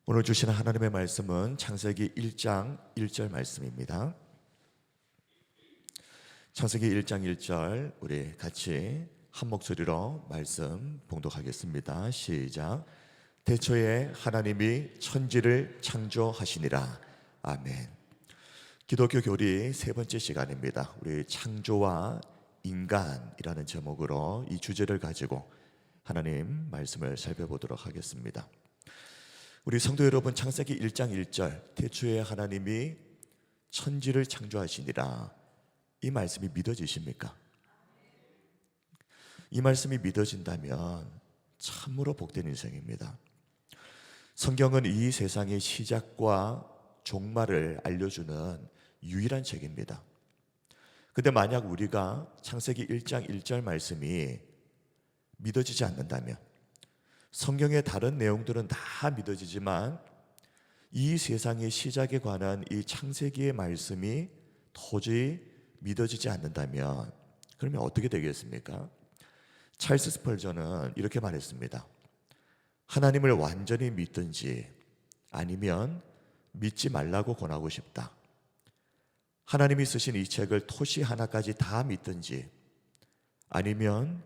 오늘 주시는 하나님의 말씀은 창세기 1장 1절 말씀입니다. 창세기 1장 1절 우리 같이 한 목소리로 말씀 봉독하겠습니다. 시작. 태초에 하나님이 천지를 창조하시니라. 아멘. 기독교 교리 세 번째 시간입니다. 우리 창조와 인간이라는 제목으로 이 주제를 가지고 하나님 말씀을 살펴보도록 하겠습니다. 우리 성도 여러분, 창세기 1장 1절 태초에 하나님이 천지를 창조하시니라, 이 말씀이 믿어지십니까? 이 말씀이 믿어진다면 참으로 복된 인생입니다. 성경은 이 세상의 시작과 종말을 알려주는 유일한 책입니다. 근데 만약 우리가 창세기 1장 1절 말씀이 믿어지지 않는다면, 성경의 다른 내용들은 다 믿어지지만 이 세상의 시작에 관한 이 창세기의 말씀이 도저히 믿어지지 않는다면 그러면 어떻게 되겠습니까? 찰스 스펄전은 이렇게 말했습니다. 하나님을 완전히 믿든지 아니면 믿지 말라고 권하고 싶다. 하나님이 쓰신 이 책을 토시 하나까지 다 믿든지 아니면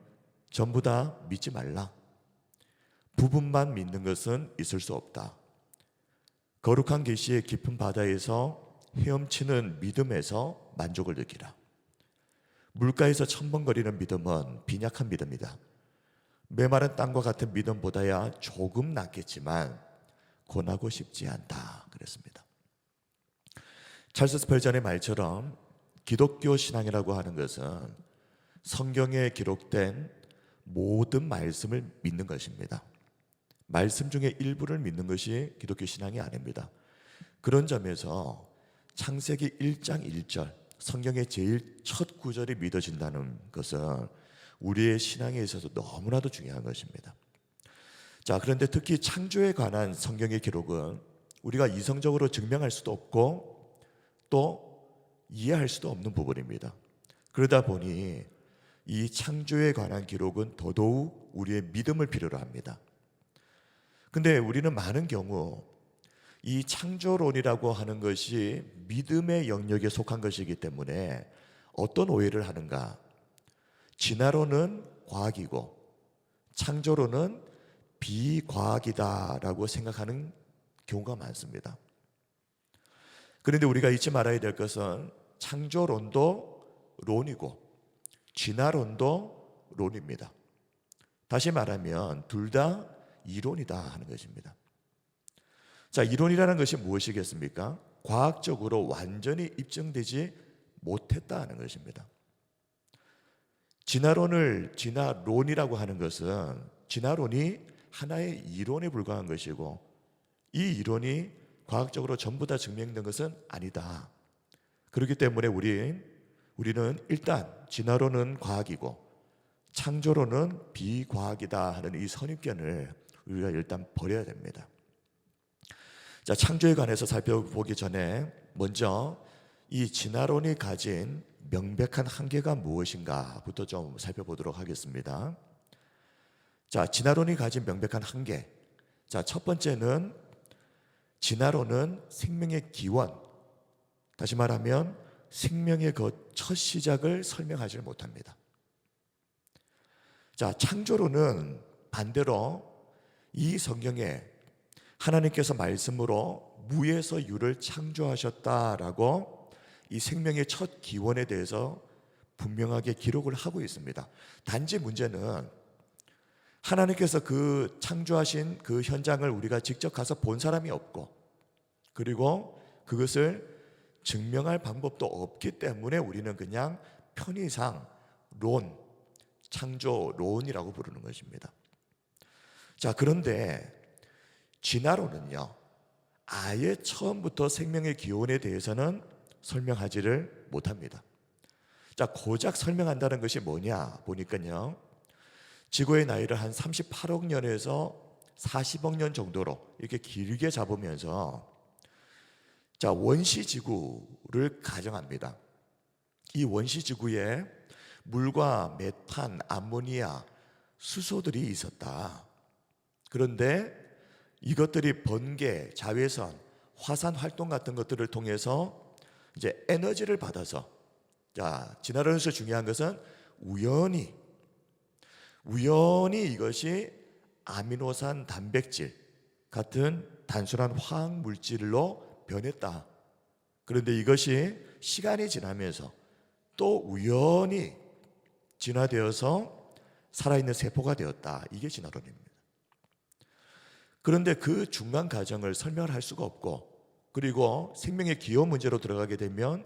전부 다 믿지 말라. 부분만 믿는 것은 있을 수 없다. 거룩한 계시의 깊은 바다에서 헤엄치는 믿음에서 만족을 느끼라. 물가에서 첨벙거리는 믿음은 빈약한 믿음이다. 메마른 땅과 같은 믿음보다야 조금 낫겠지만 권하고 싶지 않다. 그랬습니다. 찰스 스펄전의 말처럼 기독교 신앙이라고 하는 것은 성경에 기록된 모든 말씀을 믿는 것입니다. 말씀 중에 일부를 믿는 것이 기독교 신앙이 아닙니다. 그런 점에서 창세기 1장 1절 성경의 제일 첫 구절이 믿어진다는 것은 우리의 신앙에 있어서 너무나도 중요한 것입니다. 자, 그런데 특히 창조에 관한 성경의 기록은 우리가 이성적으로 증명할 수도 없고 또 이해할 수도 없는 부분입니다. 그러다 보니 이 창조에 관한 기록은 더더욱 우리의 믿음을 필요로 합니다. 근데 우리는 많은 경우 이 창조론이라고 하는 것이 믿음의 영역에 속한 것이기 때문에 어떤 오해를 하는가? 진화론은 과학이고 창조론은 비과학이다라고 생각하는 경우가 많습니다. 그런데 우리가 잊지 말아야 될 것은 창조론도 론이고 진화론도 론입니다. 다시 말하면 둘 다 이론이다 하는 것입니다. 자, 이론이라는 것이 무엇이겠습니까? 과학적으로 완전히 입증되지 못했다 하는 것입니다. 진화론이라고 하는 것은 진화론이 하나의 이론에 불과한 것이고 이 이론이 과학적으로 전부 다 증명된 것은 아니다. 그렇기 때문에 우리는 일단 진화론은 과학이고 창조론은 비과학이다 하는 이 선입견을 우리가 일단 버려야 됩니다. 자, 창조에 관해서 살펴보기 전에 먼저 이 진화론이 가진 명백한 한계가 무엇인가부터 좀 살펴보도록 하겠습니다. 자, 진화론이 가진 명백한 한계. 자, 첫 번째는 진화론은 생명의 기원, 다시 말하면 생명의 그 첫 시작을 설명하지 못합니다. 자, 창조론은 반대로 이 성경에 하나님께서 말씀으로 무에서 유를 창조하셨다라고 이 생명의 첫 기원에 대해서 분명하게 기록을 하고 있습니다. 단지 문제는 하나님께서 그 창조하신 그 현장을 우리가 직접 가서 본 사람이 없고 그리고 그것을 증명할 방법도 없기 때문에 우리는 그냥 편의상 창조론이라고 부르는 것입니다. 자, 그런데 진화론은요, 아예 처음부터 생명의 기원에 대해서는 설명하지를 못합니다. 자, 고작 설명한다는 것이 뭐냐 보니까요, 지구의 나이를 한 38억 년에서 40억 년 정도로 이렇게 길게 잡으면서 자, 원시지구를 가정합니다. 이 원시지구에 물과 메탄, 암모니아, 수소들이 있었다. 그런데 이것들이 번개, 자외선, 화산 활동 같은 것들을 통해서 이제 에너지를 받아서, 자, 진화론에서 중요한 것은 우연히 이것이 아미노산, 단백질 같은 단순한 화학 물질로 변했다. 그런데 이것이 시간이 지나면서 또 우연히 진화되어서 살아있는 세포가 되었다. 이게 진화론입니다. 그런데 그 중간 과정을 설명을 할 수가 없고, 그리고 생명의 기호 문제로 들어가게 되면,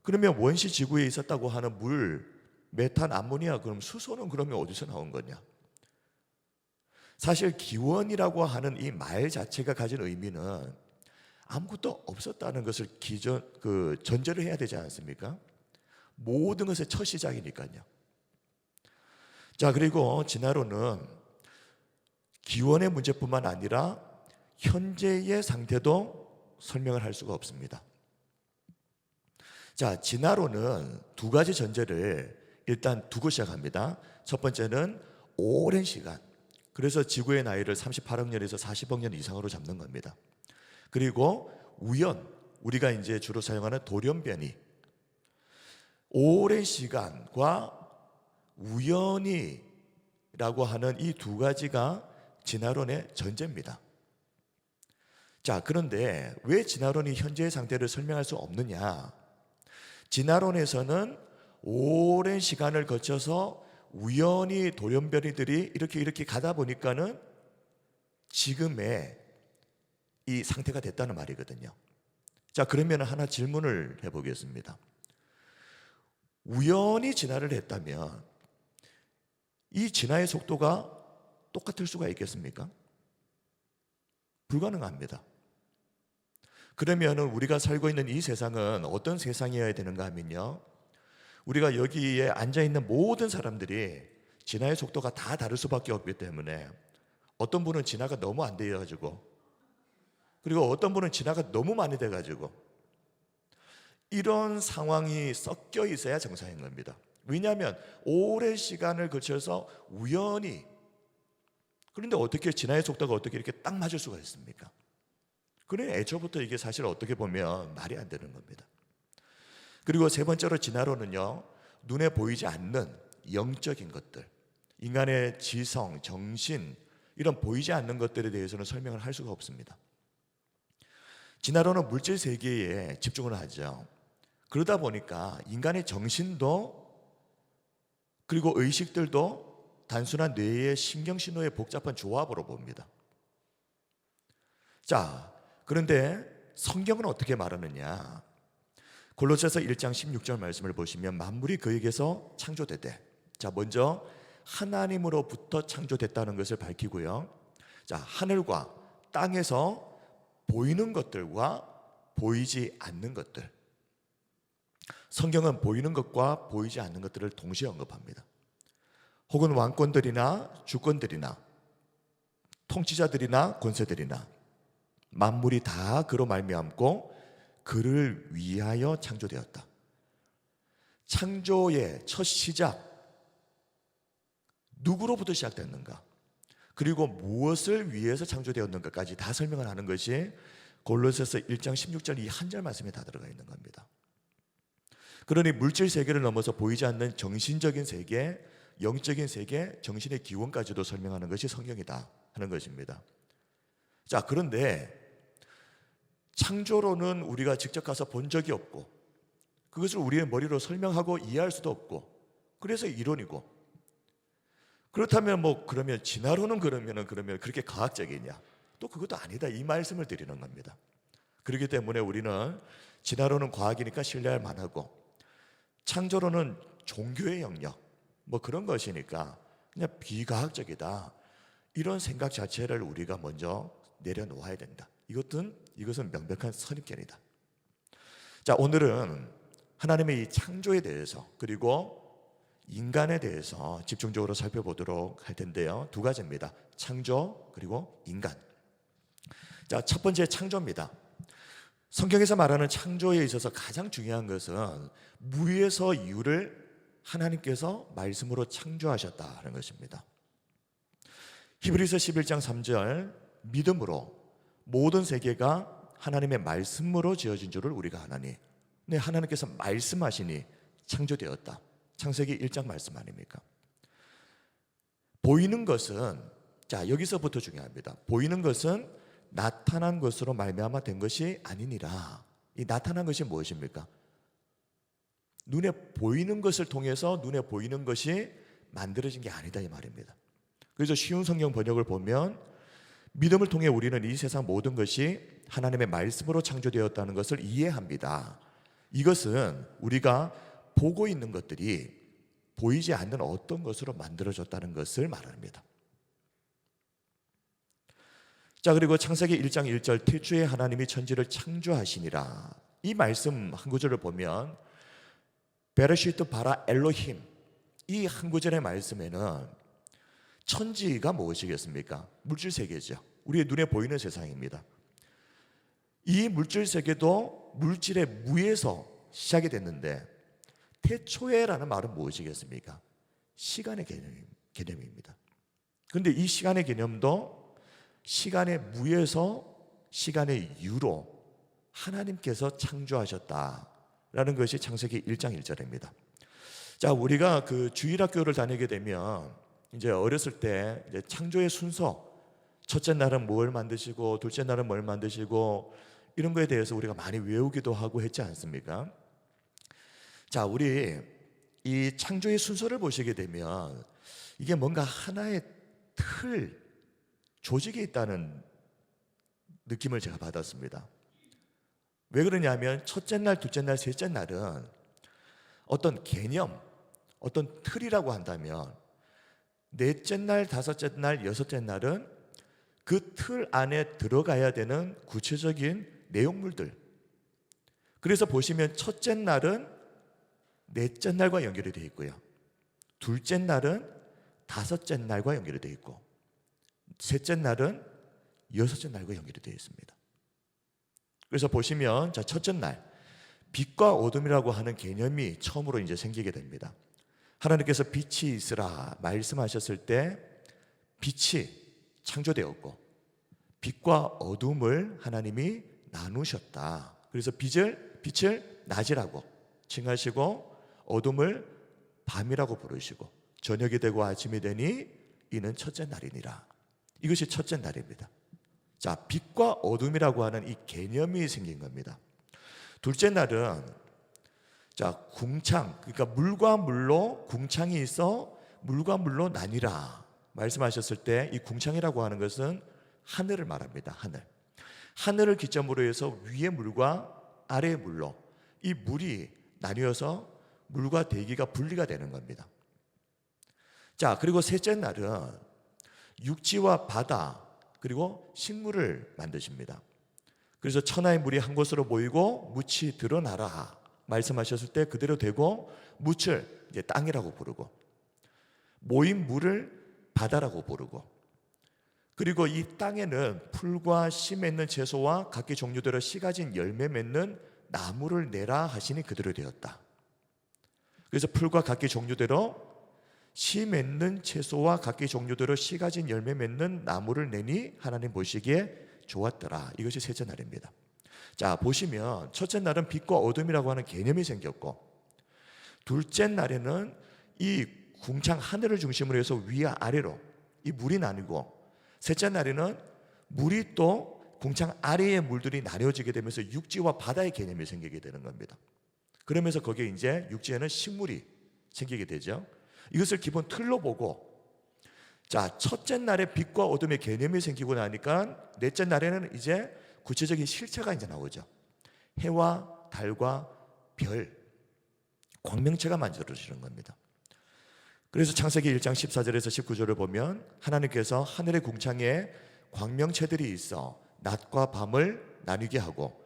그러면 원시 지구에 있었다고 하는 물, 메탄, 암모니아, 그럼 수소는 그러면 어디서 나온 거냐? 사실 기원이라고 하는 이 말 자체가 가진 의미는 아무것도 없었다는 것을 전제를 해야 되지 않습니까? 모든 것의 첫 시작이니까요. 자, 그리고 진화론은 기원의 문제뿐만 아니라 현재의 상태도 설명을 할 수가 없습니다. 자, 진화론은 두 가지 전제를 일단 두고 시작합니다. 첫 번째는 오랜 시간, 그래서 지구의 나이를 38억 년에서 40억 년 이상으로 잡는 겁니다. 그리고 우연, 우리가 이제 주로 사용하는 돌연변이, 오랜 시간과 우연이라고 하는 이 두 가지가 진화론의 전제입니다. 자, 그런데 왜 진화론이 현재의 상태를 설명할 수 없느냐? 진화론에서는 오랜 시간을 거쳐서 우연히 돌연변이들이 이렇게 가다 보니까는 지금의 이 상태가 됐다는 말이거든요. 자, 그러면 하나 질문을 해보겠습니다. 우연히 진화를 했다면 이 진화의 속도가 똑같을 수가 있겠습니까? 불가능합니다. 그러면 우리가 살고 있는 이 세상은 어떤 세상이어야 되는가 하면요, 우리가 여기에 앉아있는 모든 사람들이 진화의 속도가 다 다를 수밖에 없기 때문에, 어떤 분은 진화가 너무 안 돼가지고, 그리고 어떤 분은 진화가 너무 많이 돼가지고, 이런 상황이 섞여 있어야 정상인 겁니다. 왜냐하면 오랜 시간을 거쳐서 우연히, 그런데 어떻게 진화의 속도가 어떻게 이렇게 딱 맞을 수가 있습니까? 그래, 애초부터 이게 사실 어떻게 보면 말이 안 되는 겁니다. 그리고 세 번째로 진화론은요, 눈에 보이지 않는 영적인 것들, 인간의 지성, 정신, 이런 보이지 않는 것들에 대해서는 설명을 할 수가 없습니다. 진화론은 물질 세계에 집중을 하죠. 그러다 보니까 인간의 정신도, 그리고 의식들도 단순한 뇌의 신경신호의 복잡한 조합으로 봅니다. 자, 그런데 성경은 어떻게 말하느냐? 골로새서 1장 16절 말씀을 보시면 만물이 그에게서 창조되되, 자, 먼저 하나님으로부터 창조됐다는 것을 밝히고요. 자, 하늘과 땅에서 보이는 것들과 보이지 않는 것들, 성경은 보이는 것과 보이지 않는 것들을 동시에 언급합니다. 혹은 왕권들이나 주권들이나 통치자들이나 권세들이나 만물이 다 그로 말미암고 그를 위하여 창조되었다. 창조의 첫 시작, 누구로부터 시작됐는가, 그리고 무엇을 위해서 창조되었는가까지 다 설명을 하는 것이 골로새서 1장 16절 이 한 절 말씀에 다 들어가 있는 겁니다. 그러니 물질 세계를 넘어서 보이지 않는 정신적인 세계, 영적인 세계, 정신의 기원까지도 설명하는 것이 성경이다 하는 것입니다. 자, 그런데 창조론은 우리가 직접 가서 본 적이 없고, 그것을 우리의 머리로 설명하고 이해할 수도 없고, 그래서 이론이고, 그렇다면 그러면 진화론은 그러면 그렇게 과학적이냐? 또 그것도 아니다, 이 말씀을 드리는 겁니다. 그렇기 때문에 우리는 진화론은 과학이니까 신뢰할 만하고, 창조론은 종교의 영역, 그런 것이니까 그냥 비과학적이다, 이런 생각 자체를 우리가 먼저 내려놓아야 된다. 이것은 명백한 선입견이다. 자, 오늘은 하나님의 이 창조에 대해서, 그리고 인간에 대해서 집중적으로 살펴보도록 할 텐데요. 두 가지입니다. 창조, 그리고 인간. 자, 첫 번째 창조입니다. 성경에서 말하는 창조에 있어서 가장 중요한 것은 무에서 유를 하나님께서 말씀으로 창조하셨다는 것입니다. 히브리서 11장 3절 믿음으로 모든 세계가 하나님의 말씀으로 지어진 줄을 우리가 아나니, 네, 하나님께서 말씀하시니 창조되었다. 창세기 1장 말씀 아닙니까? 보이는 것은, 자, 여기서부터 중요합니다. 보이는 것은 나타난 것으로 말미암아 된 것이 아니니라. 이 나타난 것이 무엇입니까? 눈에 보이는 것을 통해서 눈에 보이는 것이 만들어진 게 아니다 이 말입니다. 그래서 쉬운 성경 번역을 보면 믿음을 통해 우리는 이 세상 모든 것이 하나님의 말씀으로 창조되었다는 것을 이해합니다. 이것은 우리가 보고 있는 것들이 보이지 않는 어떤 것으로 만들어졌다는 것을 말합니다. 자, 그리고 창세기 1장 1절 태초에 하나님이 천지를 창조하시니라. 이 말씀 한 구절을 보면 베레시트 바라 엘로힘, 이 한 구절의 말씀에는 천지가 무엇이겠습니까? 물질 세계죠. 우리의 눈에 보이는 세상입니다. 이 물질 세계도 물질의 무에서 시작이 됐는데 태초에라는 말은 무엇이겠습니까? 시간의 개념입니다. 그런데 이 시간의 개념도 시간의 무에서 시간의 유로 하나님께서 창조하셨다라는 것이 창세기 1장 1절입니다. 자, 우리가 그 주일학교를 다니게 되면 이제 어렸을 때 이제 창조의 순서, 첫째 날은 뭘 만드시고 둘째 날은 뭘 만드시고 이런 거에 대해서 우리가 많이 외우기도 하고 했지 않습니까? 자, 우리 이 창조의 순서를 보시게 되면 이게 뭔가 하나의 틀, 조직이 있다는 느낌을 제가 받았습니다. 왜 그러냐면 첫째 날, 둘째 날, 셋째 날은 어떤 개념, 어떤 틀이라고 한다면 넷째 날, 다섯째 날, 여섯째 날은 그 틀 안에 들어가야 되는 구체적인 내용물들. 그래서 보시면 첫째 날은 넷째 날과 연결이 되어 있고요. 둘째 날은 다섯째 날과 연결이 되어 있고 셋째 날은 여섯째 날과 연결이 되어 있습니다. 그래서 보시면 자, 첫째 날 빛과 어둠이라고 하는 개념이 처음으로 이제 생기게 됩니다. 하나님께서 빛이 있으라 말씀하셨을 때 빛이 창조되었고 빛과 어둠을 하나님이 나누셨다. 그래서 빛을 낮이라고 칭하시고 어둠을 밤이라고 부르시고 저녁이 되고 아침이 되니 이는 첫째 날이니라. 이것이 첫째 날입니다. 자, 빛과 어둠이라고 하는 이 개념이 생긴 겁니다. 둘째 날은 자, 궁창, 그러니까 물과 물로 궁창이 있어 물과 물로 나뉘라 말씀하셨을 때 이 궁창이라고 하는 것은 하늘을 말합니다. 하늘을 기점으로 해서 위의 물과 아래의 물로 이 물이 나뉘어서 물과 대기가 분리가 되는 겁니다. 자, 그리고 셋째 날은 육지와 바다 그리고 식물을 만드십니다. 그래서 천하의 물이 한 곳으로 모이고 묻이 드러나라 말씀하셨을 때 그대로 되고 묻을 이제 땅이라고 부르고 모인 물을 바다라고 부르고 그리고 이 땅에는 풀과 씨 맺는 채소와 각기 종류대로 씨 가진 열매 맺는 나무를 내라 하시니 그대로 되었다. 그래서 풀과 각기 종류대로 씨 맺는 채소와 각기 종류대로 씨 가진 열매 맺는 나무를 내니 하나님 보시기에 좋았더라. 이것이 셋째 날입니다. 자, 보시면 첫째 날은 빛과 어둠이라고 하는 개념이 생겼고 둘째 날에는 이 궁창 하늘을 중심으로 해서 위와 아래로 이 물이 나뉘고 셋째 날에는 물이 또 궁창 아래의 물들이 나뉘어지게 되면서 육지와 바다의 개념이 생기게 되는 겁니다. 그러면서 거기에 이제 육지에는 식물이 생기게 되죠. 이것을 기본 틀로 보고 자, 첫째 날에 빛과 어둠의 개념이 생기고 나니까 넷째 날에는 이제 구체적인 실체가 이제 나오죠. 해와 달과 별, 광명체가 만들어지는 겁니다. 그래서 창세기 1장 14절에서 19절을 보면 하나님께서 하늘의 궁창에 광명체들이 있어 낮과 밤을 나뉘게 하고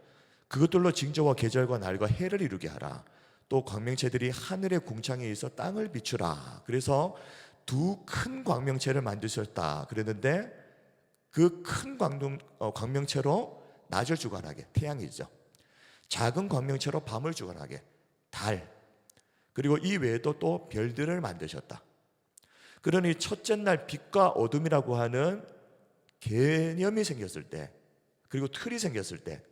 그것들로 징조와 계절과 날과 해를 이루게 하라. 또 광명체들이 하늘의 궁창에 있어 땅을 비추라. 그래서 두 큰 광명체를 만드셨다 그랬는데 그 큰 광명체로 낮을 주관하게 태양이죠. 작은 광명체로 밤을 주관하게 달, 그리고 이 외에도 또 별들을 만드셨다. 그러니 첫째 날 빛과 어둠이라고 하는 개념이 생겼을 때, 그리고 틀이 생겼을 때,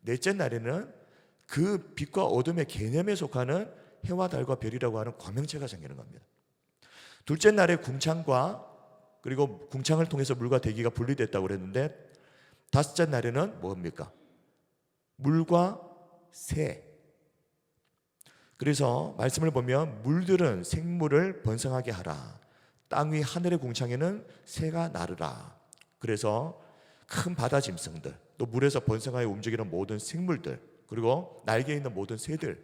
넷째 날에는 그 빛과 어둠의 개념에 속하는 해와 달과 별이라고 하는 광명체가 생기는 겁니다. 둘째 날에 궁창과 그리고 궁창을 통해서 물과 대기가 분리됐다고 그랬는데, 다섯째 날에는 뭡니까? 물과 새. 그래서 말씀을 보면 물들은 생물을 번성하게 하라. 땅 위 하늘의 궁창에는 새가 나르라. 그래서 큰 바다 짐승들, 또 물에서 번성하여 움직이는 모든 생물들, 그리고 날개 있는 모든 새들.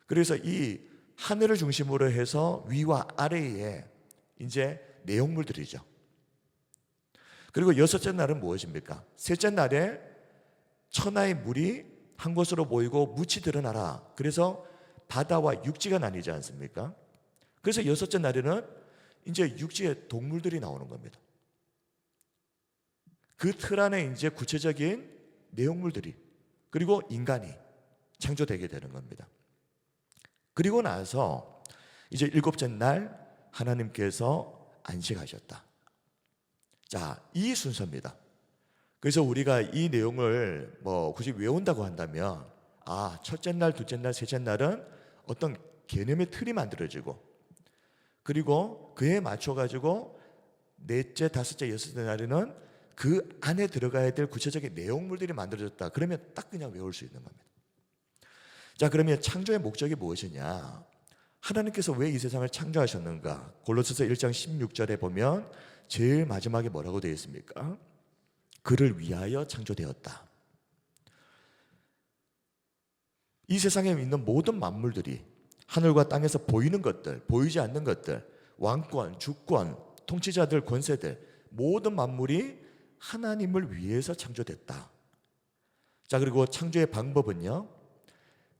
그래서 이 하늘을 중심으로 해서 위와 아래에 이제 내용물들이죠. 그리고 여섯째 날은 무엇입니까? 셋째 날에 천하의 물이 한 곳으로 모이고 묻이 드러나라. 그래서 바다와 육지가 나뉘지 않습니까? 그래서 여섯째 날에는 이제 육지의 동물들이 나오는 겁니다. 그 틀 안에 이제 구체적인 내용물들이, 그리고 인간이 창조되게 되는 겁니다. 그리고 나서 이제 일곱째 날 하나님께서 안식하셨다. 자, 이 순서입니다. 그래서 우리가 이 내용을 굳이 외운다고 한다면, 첫째 날, 둘째 날, 셋째 날은 어떤 개념의 틀이 만들어지고, 그리고 그에 맞춰가지고 넷째, 다섯째, 여섯째 날에는 그 안에 들어가야 될 구체적인 내용물들이 만들어졌다. 그러면 딱 그냥 외울 수 있는 겁니다. 자, 그러면 창조의 목적이 무엇이냐? 하나님께서 왜 이 세상을 창조하셨는가? 골로새서 1장 16절에 보면 제일 마지막에 뭐라고 되어 있습니까? 그를 위하여 창조되었다. 이 세상에 있는 모든 만물들이, 하늘과 땅에서 보이는 것들, 보이지 않는 것들, 왕권, 주권, 통치자들, 권세들, 모든 만물이 하나님을 위해서 창조됐다. 자, 그리고 창조의 방법은요,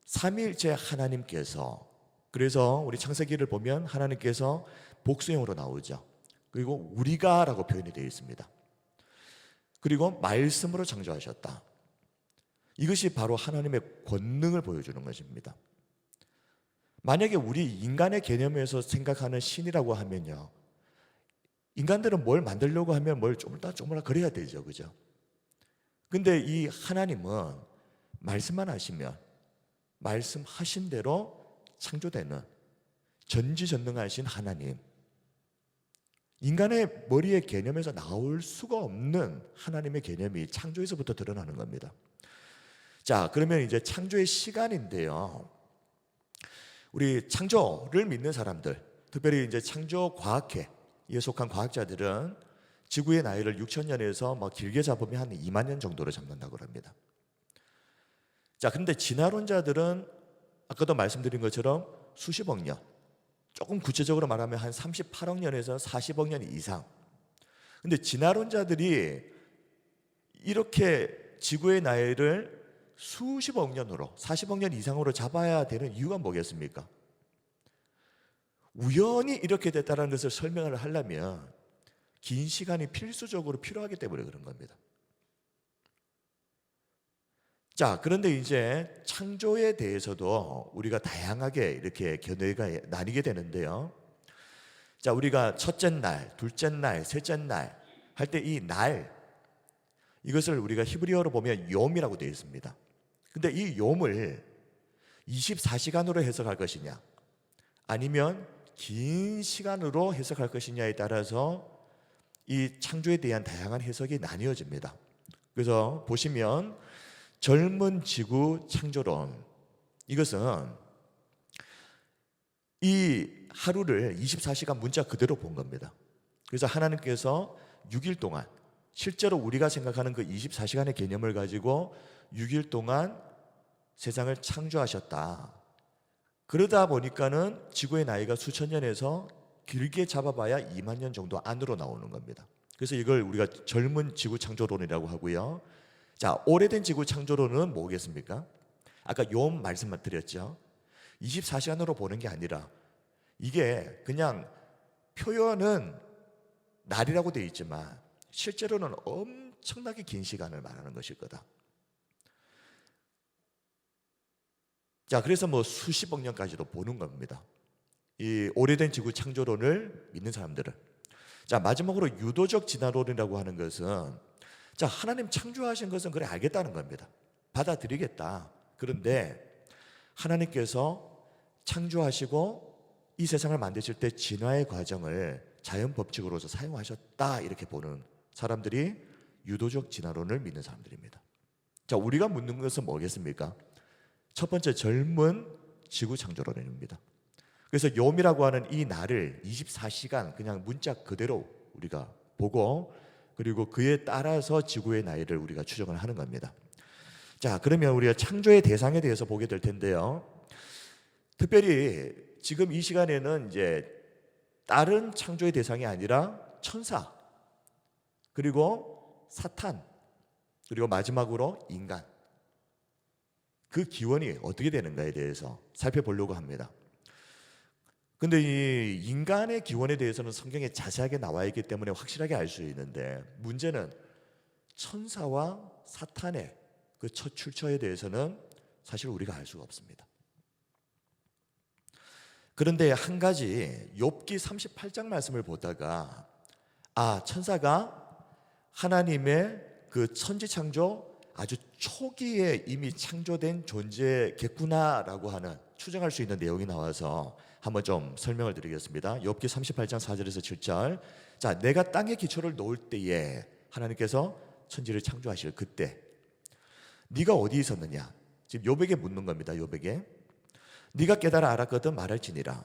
삼위일체 하나님께서, 그래서 우리 창세기를 보면 하나님께서 복수형으로 나오죠. 그리고 우리가라고 표현이 되어 있습니다. 그리고 말씀으로 창조하셨다. 이것이 바로 하나님의 권능을 보여주는 것입니다. 만약에 우리 인간의 개념에서 생각하는 신이라고 하면요, 인간들은 뭘 만들려고 하면 뭘 쪼물딱 그래야 되죠, 그죠? 근데 이 하나님은 말씀만 하시면 말씀하신 대로 창조되는 전지전능하신 하나님, 인간의 머리의 개념에서 나올 수가 없는 하나님의 개념이 창조에서부터 드러나는 겁니다. 자, 그러면 이제 창조의 시간인데요, 우리 창조를 믿는 사람들, 특별히 이제 창조 과학회에 속한 과학자들은 지구의 나이를 6,000년에서 길게 잡으면 한 2만 년 정도로 잡는다고 합니다. 자, 근데 진화론자들은 아까도 말씀드린 것처럼 수십억 년, 조금 구체적으로 말하면 한 38억 년에서 40억 년 이상. 근데 진화론자들이 이렇게 지구의 나이를 수십억 년으로, 40억 년 이상으로 잡아야 되는 이유가 뭐겠습니까? 우연히 이렇게 됐다는 것을 설명을 하려면 긴 시간이 필수적으로 필요하기 때문에 그런 겁니다. 자, 그런데 이제 창조에 대해서도 우리가 다양하게 이렇게 견해가 나뉘게 되는데요. 자, 우리가 첫째 날, 둘째 날, 셋째 날 할 때 이 날, 이것을 우리가 히브리어로 보면 욤이라고 되어 있습니다. 근데 이 욤을 24시간으로 해석할 것이냐, 아니면 긴 시간으로 해석할 것이냐에 따라서 이 창조에 대한 다양한 해석이 나뉘어집니다. 그래서 보시면 젊은 지구 창조론, 이것은 이 하루를 24시간 문자 그대로 본 겁니다. 그래서 하나님께서 6일 동안, 실제로 우리가 생각하는 그 24시간의 개념을 가지고 6일 동안 세상을 창조하셨다. 그러다 보니까는 지구의 나이가 수천 년에서 길게 잡아봐야 2만 년 정도 안으로 나오는 겁니다. 그래서 이걸 우리가 젊은 지구 창조론이라고 하고요. 자, 오래된 지구 창조론은 뭐겠습니까? 아까 욤 말씀만 드렸죠. 24시간으로 보는 게 아니라, 이게 그냥 표현은 날이라고 되어 있지만 실제로는 엄청나게 긴 시간을 말하는 것일 거다. 자, 그래서 수십억 년까지도 보는 겁니다, 이 오래된 지구 창조론을 믿는 사람들은. 자, 마지막으로 유도적 진화론이라고 하는 것은, 자, 하나님 창조하신 것은 그래 알겠다는 겁니다. 받아들이겠다. 그런데 하나님께서 창조하시고 이 세상을 만드실 때 진화의 과정을 자연 법칙으로서 사용하셨다, 이렇게 보는 사람들이 유도적 진화론을 믿는 사람들입니다. 자, 우리가 묻는 것은 뭐겠습니까? 첫 번째, 젊은 지구 창조론입니다. 그래서 욤이라고 하는 이 날을 24시간 그냥 문자 그대로 우리가 보고, 그리고 그에 따라서 지구의 나이를 우리가 추정을 하는 겁니다. 자, 그러면 우리가 창조의 대상에 대해서 보게 될 텐데요. 특별히 지금 이 시간에는 이제 다른 창조의 대상이 아니라 천사, 그리고 사탄, 그리고 마지막으로 인간, 그 기원이 어떻게 되는가에 대해서 살펴보려고 합니다. 근데 이 인간의 기원에 대해서는 성경에 자세하게 나와 있기 때문에 확실하게 알 수 있는데, 문제는 천사와 사탄의 그 첫 출처에 대해서는 사실 우리가 알 수가 없습니다. 그런데 한 가지, 욥기 38장 말씀을 보다가 천사가 하나님의 그 천지 창조 아주 초기에 이미 창조된 존재겠구나라고 하는 추정할 수 있는 내용이 나와서 한번 좀 설명을 드리겠습니다. 욥기 38장 4절에서 7절. 자, 내가 땅에 기초를 놓을 때에 하나님께서 천지를 창조하실 그때 네가 어디 있었느냐? 지금 욥에게 묻는 겁니다. 욥에게. 네가 깨달아 알았거든 말할지니라.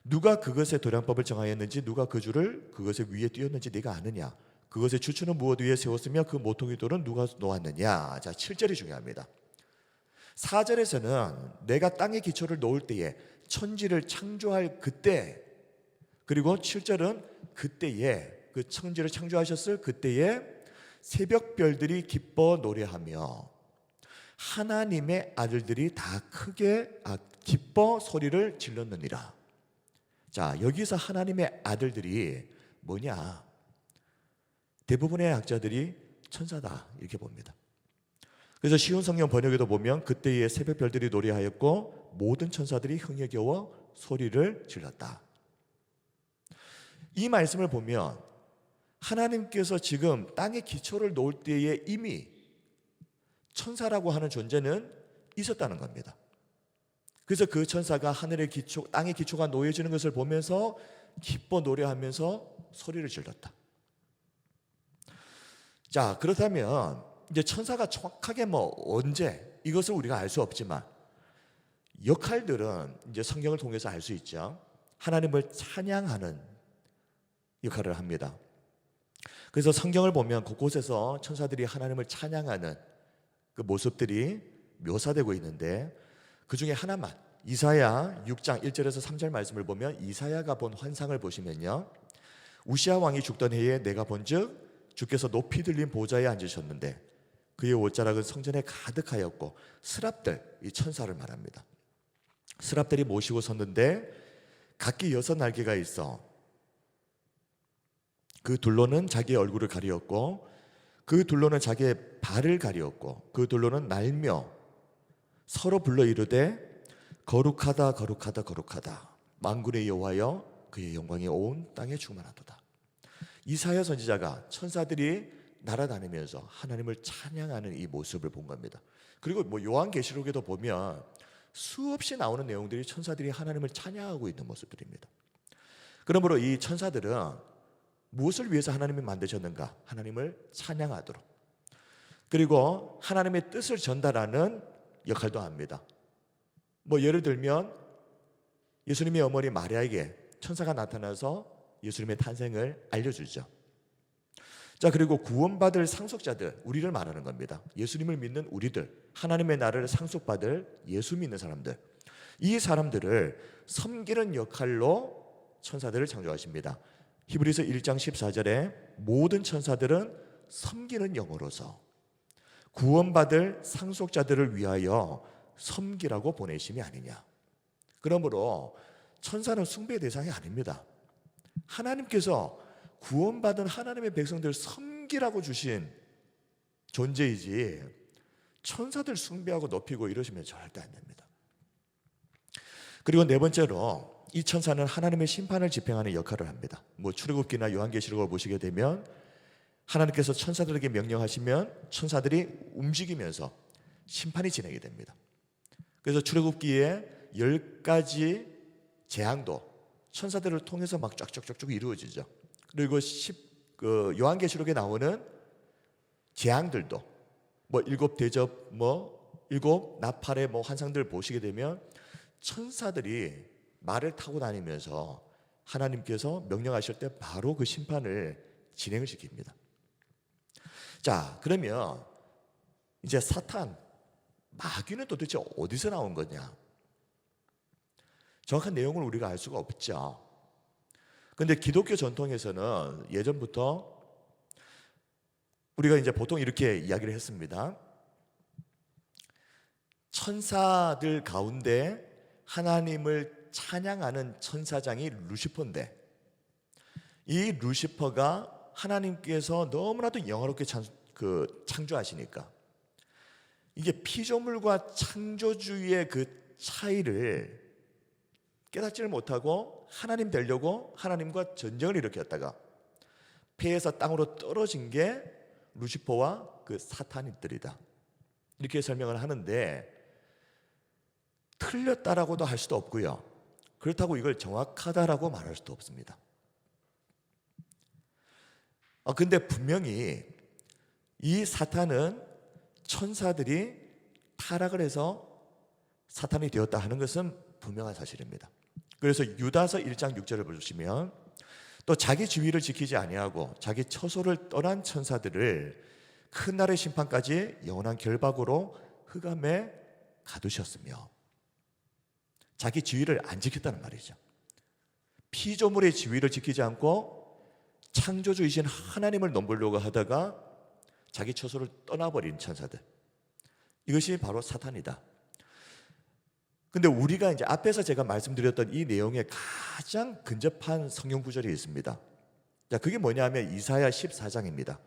누가 그것의 도량법을 정하였는지, 누가 그 줄을 그것의 위에 띄었는지 네가 아느냐? 그것의 주추는 무엇 위에 세웠으며 그 모퉁이 돌은 누가 놓았느냐? 자, 7절이 중요합니다. 4절에서는 내가 땅에 기초를 놓을 때에, 천지를 창조할 그때, 그리고 7절은 그때에, 그 천지를 창조하셨을 그때에 새벽별들이 기뻐 노래하며 하나님의 아들들이 다 크게 기뻐 소리를 질렀느니라. 자, 여기서 하나님의 아들들이 뭐냐? 대부분의 학자들이 천사다 이렇게 봅니다. 그래서 쉬운 성경 번역에도 보면 그때의 새벽별들이 노래하였고 모든 천사들이 흥에 겨워 소리를 질렀다. 이 말씀을 보면 하나님께서 지금 땅에 기초를 놓을 때에 이미 천사라고 하는 존재는 있었다는 겁니다. 그래서 그 천사가 하늘의 기초, 땅의 기초가 놓여지는 것을 보면서 기뻐 노래하면서 소리를 질렀다. 자, 그렇다면 이제 천사가 정확하게 언제, 이것을 우리가 알 수 없지만 역할들은 이제 성경을 통해서 알 수 있죠. 하나님을 찬양하는 역할을 합니다. 그래서 성경을 보면 곳곳에서 천사들이 하나님을 찬양하는 그 모습들이 묘사되고 있는데, 그 중에 하나만, 이사야 6장 1절에서 3절 말씀을 보면 이사야가 본 환상을 보시면요, 우시아 왕이 죽던 해에 내가 본즉 주께서 높이 들린 보좌에 앉으셨는데 그의 옷자락은 성전에 가득하였고, 스랍들, 이 천사를 말합니다. 스랍들이 모시고 섰는데 각기 6날개가 있어 그 둘로는 자기의 얼굴을 가리었고, 그 둘로는 자기의 발을 가리었고, 그 둘로는 날며 서로 불러 이르되 거룩하다 거룩하다 거룩하다 만군의 여호와여 그의 영광이 온 땅에 충만하도다. 이사야 선지자가 천사들이 날아다니면서 하나님을 찬양하는 이 모습을 본 겁니다. 그리고 요한계시록에도 보면 수없이 나오는 내용들이 천사들이 하나님을 찬양하고 있는 모습들입니다. 그러므로 이 천사들은 무엇을 위해서 하나님이 만드셨는가? 하나님을 찬양하도록, 그리고 하나님의 뜻을 전달하는 역할도 합니다. 예를 들면 예수님의 어머니 마리아에게 천사가 나타나서 예수님의 탄생을 알려주죠. 자, 그리고 구원받을 상속자들, 우리를 말하는 겁니다. 예수님을 믿는 우리들, 하나님의 나라를 상속받을 예수 믿는 사람들, 이 사람들을 섬기는 역할로 천사들을 창조하십니다. 히브리서 1장 14절에 모든 천사들은 섬기는 영으로서 구원받을 상속자들을 위하여 섬기라고 보내심이 아니냐. 그러므로 천사는 숭배의 대상이 아닙니다. 하나님께서 구원받은 하나님의 백성들 섬기라고 주신 존재이지, 천사들 숭배하고 높이고 이러시면 절대 안 됩니다. 그리고 네 번째로 이 천사는 하나님의 심판을 집행하는 역할을 합니다. 출애굽기나 요한계시록을 보시게 되면 하나님께서 천사들에게 명령하시면 천사들이 움직이면서 심판이 진행이 됩니다. 그래서 출애굽기에 10가지 재앙도 천사들을 통해서 막 쫙쫙쫙 이루어지죠. 그리고 요한계시록에 나오는 재앙들도 일곱 대접, 일곱 나팔의 환상들을 보시게 되면 천사들이 말을 타고 다니면서 하나님께서 명령하실 때 바로 그 심판을 진행을 시킵니다. 자, 그러면 이제 사탄, 마귀는 도대체 어디서 나온 거냐? 정확한 내용을 우리가 알 수가 없죠. 그런데 기독교 전통에서는 예전부터 우리가 이제 보통 이렇게 이야기를 했습니다. 천사들 가운데 하나님을 찬양하는 천사장이 루시퍼인데, 이 루시퍼가 하나님께서 너무나도 영화롭게 창조하시니까 이게 피조물과 창조주의 그 차이를 깨닫지를 못하고 하나님 되려고 하나님과 전쟁을 일으켰다가 폐에서 땅으로 떨어진 게 루시퍼와 그 사탄이들이다, 이렇게 설명을 하는데, 틀렸다라고도 할 수도 없고요, 그렇다고 이걸 정확하다라고 말할 수도 없습니다. 근데 분명히 이 사탄은 천사들이 타락을 해서 사탄이 되었다 하는 것은 분명한 사실입니다. 그래서 유다서 1장 6절을 보시면 또 자기 지위를 지키지 아니하고 자기 처소를 떠난 천사들을 큰 날의 심판까지 영원한 결박으로 흑암에 가두셨으며, 자기 지위를 안 지켰다는 말이죠. 피조물의 지위를 지키지 않고 창조주이신 하나님을 넘보려고 하다가 자기 처소를 떠나버린 천사들, 이것이 바로 사탄이다. 근데 우리가 이제 앞에서 제가 말씀드렸던 이 내용에 가장 근접한 성경 구절이 있습니다. 자, 그게 뭐냐면 이사야 14장입니다.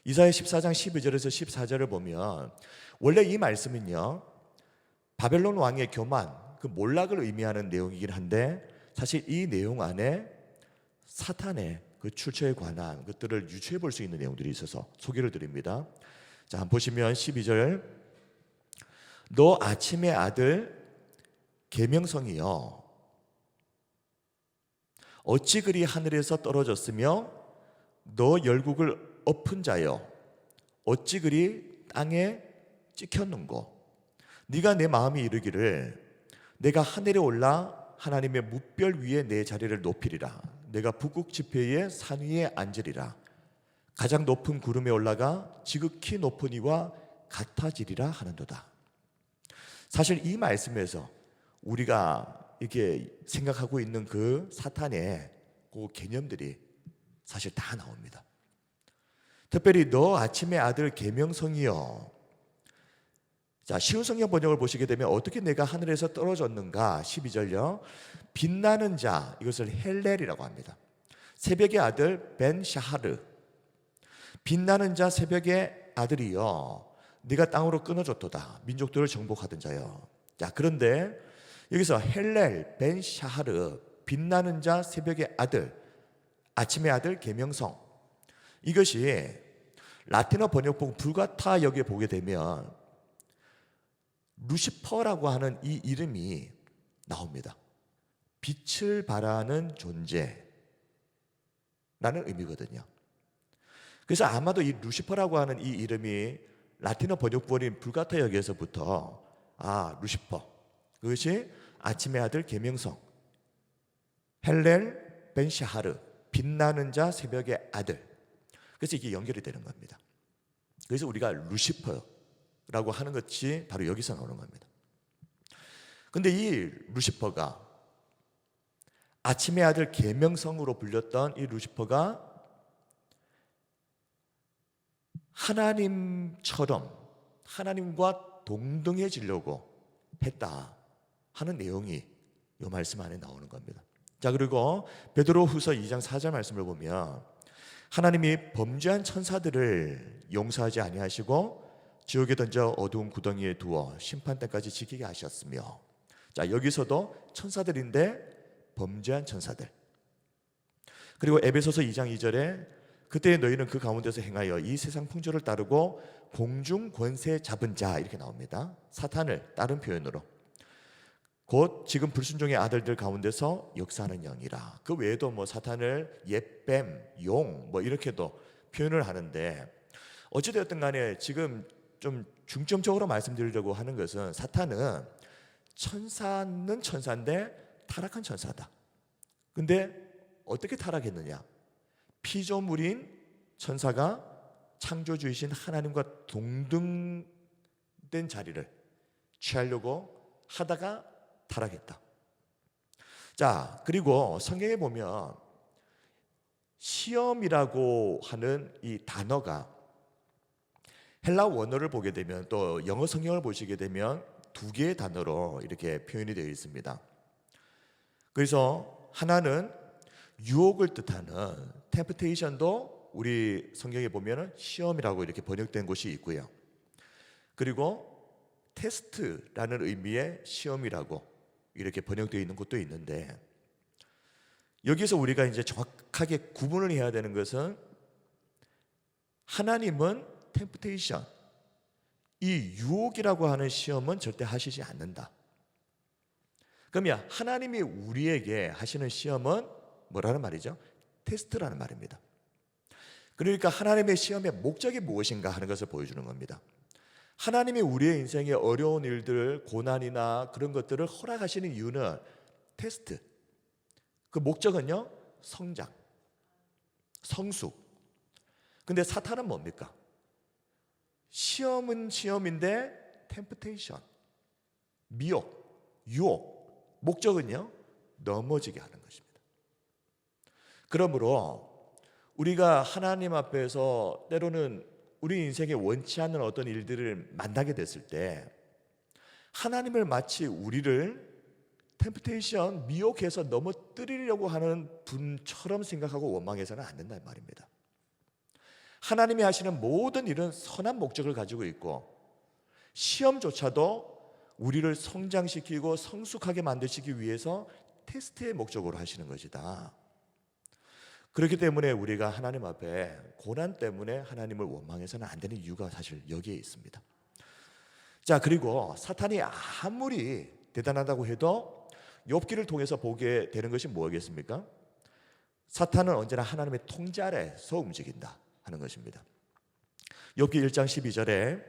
이사야 14장 12절에서 14절을 보면 원래 이 말씀은요, 바벨론 왕의 교만, 그 몰락을 의미하는 내용이긴 한데, 사실 이 내용 안에 사탄의 그 출처에 관한 것들을 유추해 볼 수 있는 내용들이 있어서 소개를 드립니다. 자, 한번 보시면 12절, 너 아침의 아들 계명성이여, 어찌 그리 하늘에서 떨어졌으며 너 열국을 엎은 자여, 어찌 그리 땅에 찍혔는고. 네가 내 마음이 이르기를 내가 하늘에 올라 하나님의 뭇별 위에 내 자리를 높이리라. 내가 북극 지폐의 산 위에 앉으리라. 가장 높은 구름에 올라가 지극히 높은 이와 같아지리라 하는도다. 사실 이 말씀에서 우리가 이렇게 생각하고 있는 그 사탄의 그 개념들이 사실 다 나옵니다. 특별히 너 아침의 아들 계명성이여. 자, 쉬운 성경 번역을 보시게 되면 어떻게 내가 하늘에서 떨어졌는가, 12절요, 빛나는 자, 이것을 헬렐이라고 합니다. 새벽의 아들 벤샤하르, 빛나는 자 새벽의 아들이여, 네가 땅으로 끊어졌도다. 민족들을 정복하던 자여. 자, 그런데 여기서 헬렐 벤샤하르, 빛나는 자 새벽의 아들, 아침의 아들 계명성, 이것이 라틴어 번역본 불가타 여기에 보게 되면 루시퍼라고 하는 이 이름이 나옵니다. 빛을 발하는 존재라는 의미거든요. 그래서 아마도 이 루시퍼라고 하는 이 이름이 라틴어 번역본인 불가타 역에서부터 루시퍼, 그것이 아침의 아들 계명성, 헬렐 벤샤하르, 빛나는 자 새벽의 아들, 그래서 이게 연결이 되는 겁니다. 그래서 우리가 루시퍼라고 하는 것이 바로 여기서 나오는 겁니다. 그런데 이 루시퍼가, 아침의 아들 계명성으로 불렸던 이 루시퍼가 하나님처럼 하나님과 동등해지려고 했다 하는 내용이 이 말씀 안에 나오는 겁니다. 자, 그리고 베드로후서 2장 4절 말씀을 보면 하나님이 범죄한 천사들을 용서하지 아니하시고 지옥에 던져 어두운 구덩이에 두어 심판 때까지 지키게 하셨으며. 자, 여기서도 천사들인데 범죄한 천사들. 그리고 에베소서 2장 2절에 그때 너희는 그 가운데서 행하여 이 세상 풍조를 따르고 공중 권세 잡은 자 이렇게 나옵니다. 사탄을 다른 표현으로 곧 지금 불순종의 아들들 가운데서 역사하는 영이라. 그 외에도 뭐 사탄을 옛뱀, 용 뭐 이렇게도 표현을 하는데 어찌되었든 간에 지금 좀 중점적으로 말씀드리려고 하는 것은 사탄은 천사는 천사인데 타락한 천사다. 근데 어떻게 타락했느냐? 피조물인 천사가 창조주이신 하나님과 동등된 자리를 취하려고 하다가 타락했다. 자, 그리고 성경에 보면 시험이라고 하는 이 단어가 헬라 원어를 보게 되면 또 영어 성경을 보시게 되면 두 개의 단어로 이렇게 표현이 되어 있습니다. 그래서 하나는 유혹을 뜻하는 temptation도 우리 성경에 보면 시험이라고 이렇게 번역된 곳이 있고요. 그리고 테스트라는 의미의 시험이라고 이렇게 번역되어 있는 곳도 있는데 여기서 우리가 이제 정확하게 구분을 해야 되는 것은 하나님은 temptation, 이 유혹이라고 하는 시험은 절대 하시지 않는다. 그러면 하나님이 우리에게 하시는 시험은 뭐라는 말이죠? 테스트라는 말입니다. 그러니까 하나님의 시험의 목적이 무엇인가 하는 것을 보여주는 겁니다. 하나님이 우리의 인생의 어려운 일들, 고난이나 그런 것들을 허락하시는 이유는 테스트. 그 목적은요, 성장, 성숙. 근데 사탄은 뭡니까? 시험은 시험인데 temptation, 미혹, 유혹. 목적은요, 넘어지게 하는 것입니다. 그러므로 우리가 하나님 앞에서 때로는 우리 인생에 원치 않는 어떤 일들을 만나게 됐을 때 하나님을 마치 우리를 템프테이션, 미혹해서 넘어뜨리려고 하는 분처럼 생각하고 원망해서는 안 된다는 말입니다. 하나님이 하시는 모든 일은 선한 목적을 가지고 있고 시험조차도 우리를 성장시키고 성숙하게 만드시기 위해서 테스트의 목적으로 하시는 것이다. 그렇기 때문에 우리가 하나님 앞에 고난 때문에 하나님을 원망해서는 안 되는 이유가 사실 여기에 있습니다. 자, 그리고 사탄이 아무리 대단하다고 해도 욥기를 통해서 보게 되는 것이 뭐겠습니까? 사탄은 언제나 하나님의 통제 아래서 움직인다 하는 것입니다. 욥기 1장 12절에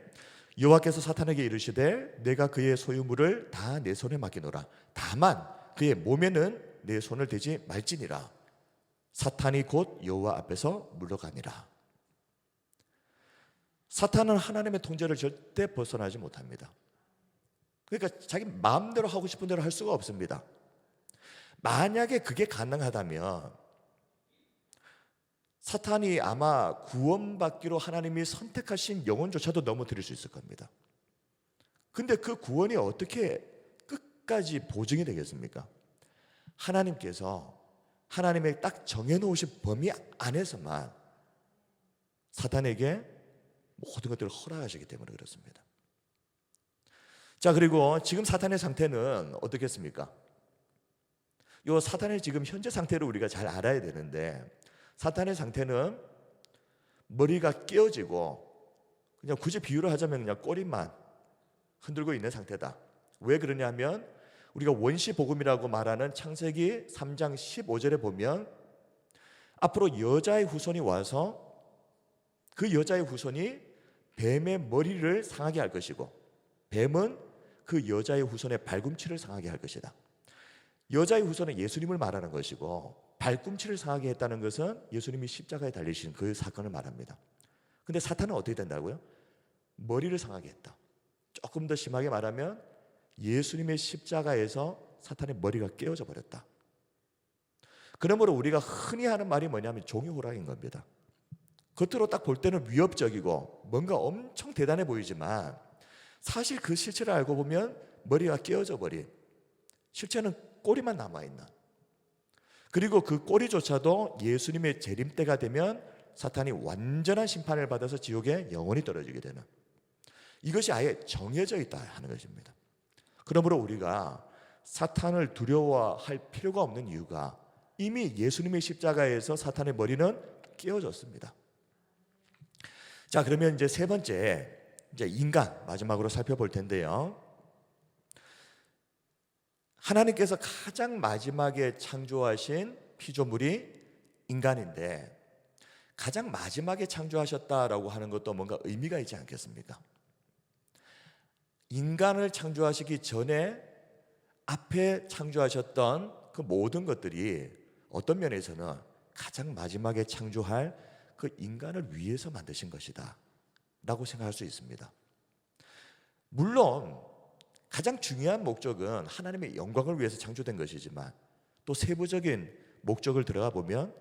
여호와께서 사탄에게 이르시되 내가 그의 소유물을 다 내 손에 맡기노라. 다만 그의 몸에는 내 손을 대지 말지니라. 사탄이 곧 여호와 앞에서 물러가니라. 사탄은 하나님의 통제를 절대 벗어나지 못합니다. 그러니까 자기 마음대로 하고 싶은 대로 할 수가 없습니다. 만약에 그게 가능하다면 사탄이 아마 구원받기로 하나님이 선택하신 영혼조차도 넘어뜨릴 수 있을 겁니다. 근데 그 구원이 어떻게 끝까지 보증이 되겠습니까? 하나님께서 하나님의 딱 정해놓으신 범위 안에서만 사탄에게 모든 것들을 허락하시기 때문에 그렇습니다. 자, 그리고 지금 사탄의 상태는 어떻겠습니까? 이 사탄의 지금 현재 상태를 우리가 잘 알아야 되는데 사탄의 상태는 머리가 깨어지고 그냥 굳이 비유를 하자면 그냥 꼬리만 흔들고 있는 상태다. 왜 그러냐면 우리가 원시복음이라고 말하는 창세기 3장 15절에 보면 앞으로 여자의 후손이 와서 그 여자의 후손이 뱀의 머리를 상하게 할 것이고 뱀은 그 여자의 후손의 발꿈치를 상하게 할 것이다. 여자의 후손은 예수님을 말하는 것이고 발꿈치를 상하게 했다는 것은 예수님이 십자가에 달리신 그 사건을 말합니다. 근데 사탄은 어떻게 된다고요? 머리를 상하게 했다. 조금 더 심하게 말하면 예수님의 십자가에서 사탄의 머리가 깨어져 버렸다. 그러므로 우리가 흔히 하는 말이 뭐냐면 종이호랑이인 겁니다. 겉으로 딱 볼 때는 위협적이고 뭔가 엄청 대단해 보이지만 사실 그 실체를 알고 보면 머리가 깨어져 버린, 실체는 꼬리만 남아있는, 그리고 그 꼬리조차도 예수님의 재림 때가 되면 사탄이 완전한 심판을 받아서 지옥에 영원히 떨어지게 되는, 이것이 아예 정해져 있다 하는 것입니다. 그러므로 우리가 사탄을 두려워할 필요가 없는 이유가 이미 예수님의 십자가에서 사탄의 머리는 깨어졌습니다. 자, 그러면 이제 세 번째, 이제 인간 마지막으로 살펴볼 텐데요. 하나님께서 가장 마지막에 창조하신 피조물이 인간인데 가장 마지막에 창조하셨다라고 하는 것도 뭔가 의미가 있지 않겠습니까? 인간을 창조하시기 전에 앞에 창조하셨던 그 모든 것들이 어떤 면에서는 가장 마지막에 창조할 그 인간을 위해서 만드신 것이다 라고 생각할 수 있습니다. 물론 가장 중요한 목적은 하나님의 영광을 위해서 창조된 것이지만 또 세부적인 목적을 들어가 보면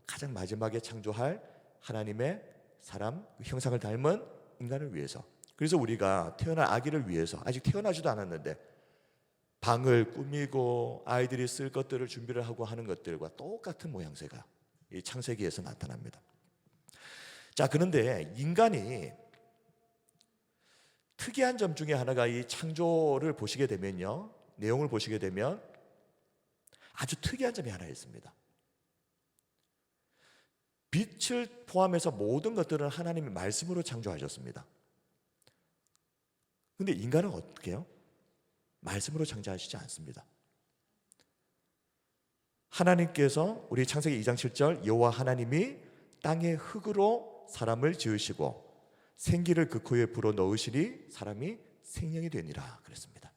가장 마지막에 창조할 하나님의 사람 형상을 닮은 인간을 위해서, 그래서 우리가 태어날 아기를 위해서 아직 태어나지도 않았는데 방을 꾸미고 아이들이 쓸 것들을 준비를 하고 하는 것들과 똑같은 모양새가 이 창세기에서 나타납니다. 자, 그런데 인간이 특이한 점 중에 하나가 이 창조를 보시게 되면요, 내용을 보시게 되면 아주 특이한 점이 하나 있습니다. 빛을 포함해서 모든 것들은 하나님이 말씀으로 창조하셨습니다. 그런데 인간은 어떻게 해요? 말씀으로 창조하시지 않습니다. 하나님께서 우리 창세기 2장 7절 여호와 하나님이 땅의 흙으로 사람을 지으시고 생기를 그 코에 불어넣으시니 사람이 생명이 되니라 그랬습니다.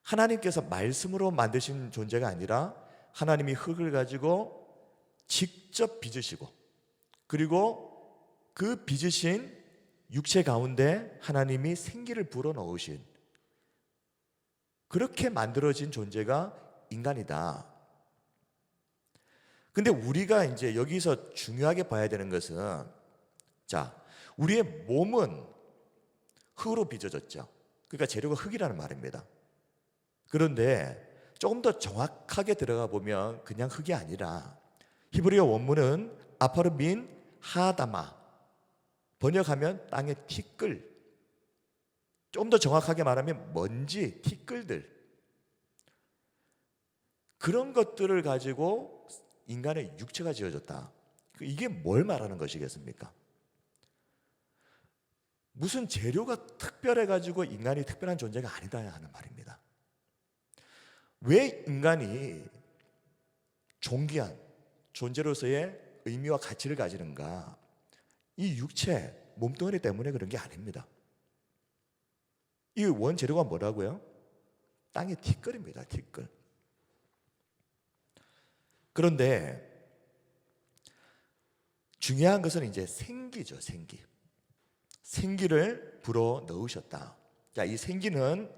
하나님께서 말씀으로 만드신 존재가 아니라 하나님이 흙을 가지고 직접 빚으시고 그리고 그 빚으신 육체 가운데 하나님이 생기를 불어넣으신 그렇게 만들어진 존재가 인간이다. 근데 우리가 이제 여기서 중요하게 봐야 되는 것은, 자, 우리의 몸은 흙으로 빚어졌죠. 그러니까 재료가 흙이라는 말입니다. 그런데 조금 더 정확하게 들어가 보면 그냥 흙이 아니라 히브리어 원문은 아파르민 하다마, 번역하면 땅의 티끌, 좀 더 정확하게 말하면 먼지, 티끌들, 그런 것들을 가지고 인간의 육체가 지어졌다. 이게 뭘 말하는 것이겠습니까? 무슨 재료가 특별해가지고 인간이 특별한 존재가 아니다 하는 말입니다. 왜 인간이 존귀한 존재로서의 의미와 가치를 가지는가? 이 육체, 몸뚱아리 때문에 그런 게 아닙니다. 이 원재료가 뭐라고요? 땅의 티끌입니다. 티끌. 그런데 중요한 것은 이제 생기죠. 생기. 생기를 불어 넣으셨다. 자, 이 생기는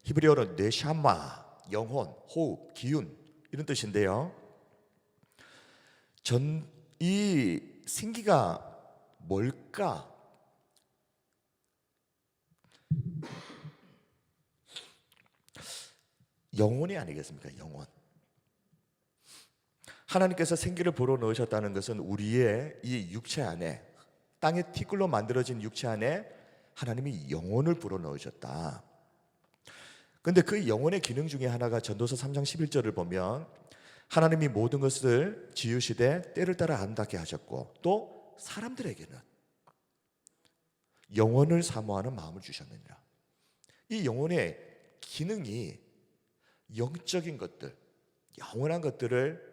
히브리어로 네샤마, 영혼, 호흡, 기운 이런 뜻인데요. 이 생기가 뭘까? 영혼이 아니겠습니까? 영혼. 하나님께서 생기를 불어넣으셨다는 것은 우리의 이 육체 안에, 땅의 티끌로 만들어진 육체 안에 하나님이 영혼을 불어넣으셨다. 그런데 그 영혼의 기능 중에 하나가 전도서 3장 11절을 보면 하나님이 모든 것을 지으시되 때를 따라 아름답게 하셨고 또 사람들에게는 영혼을 사모하는 마음을 주셨느니라. 이 영혼의 기능이 영적인 것들, 영원한 것들을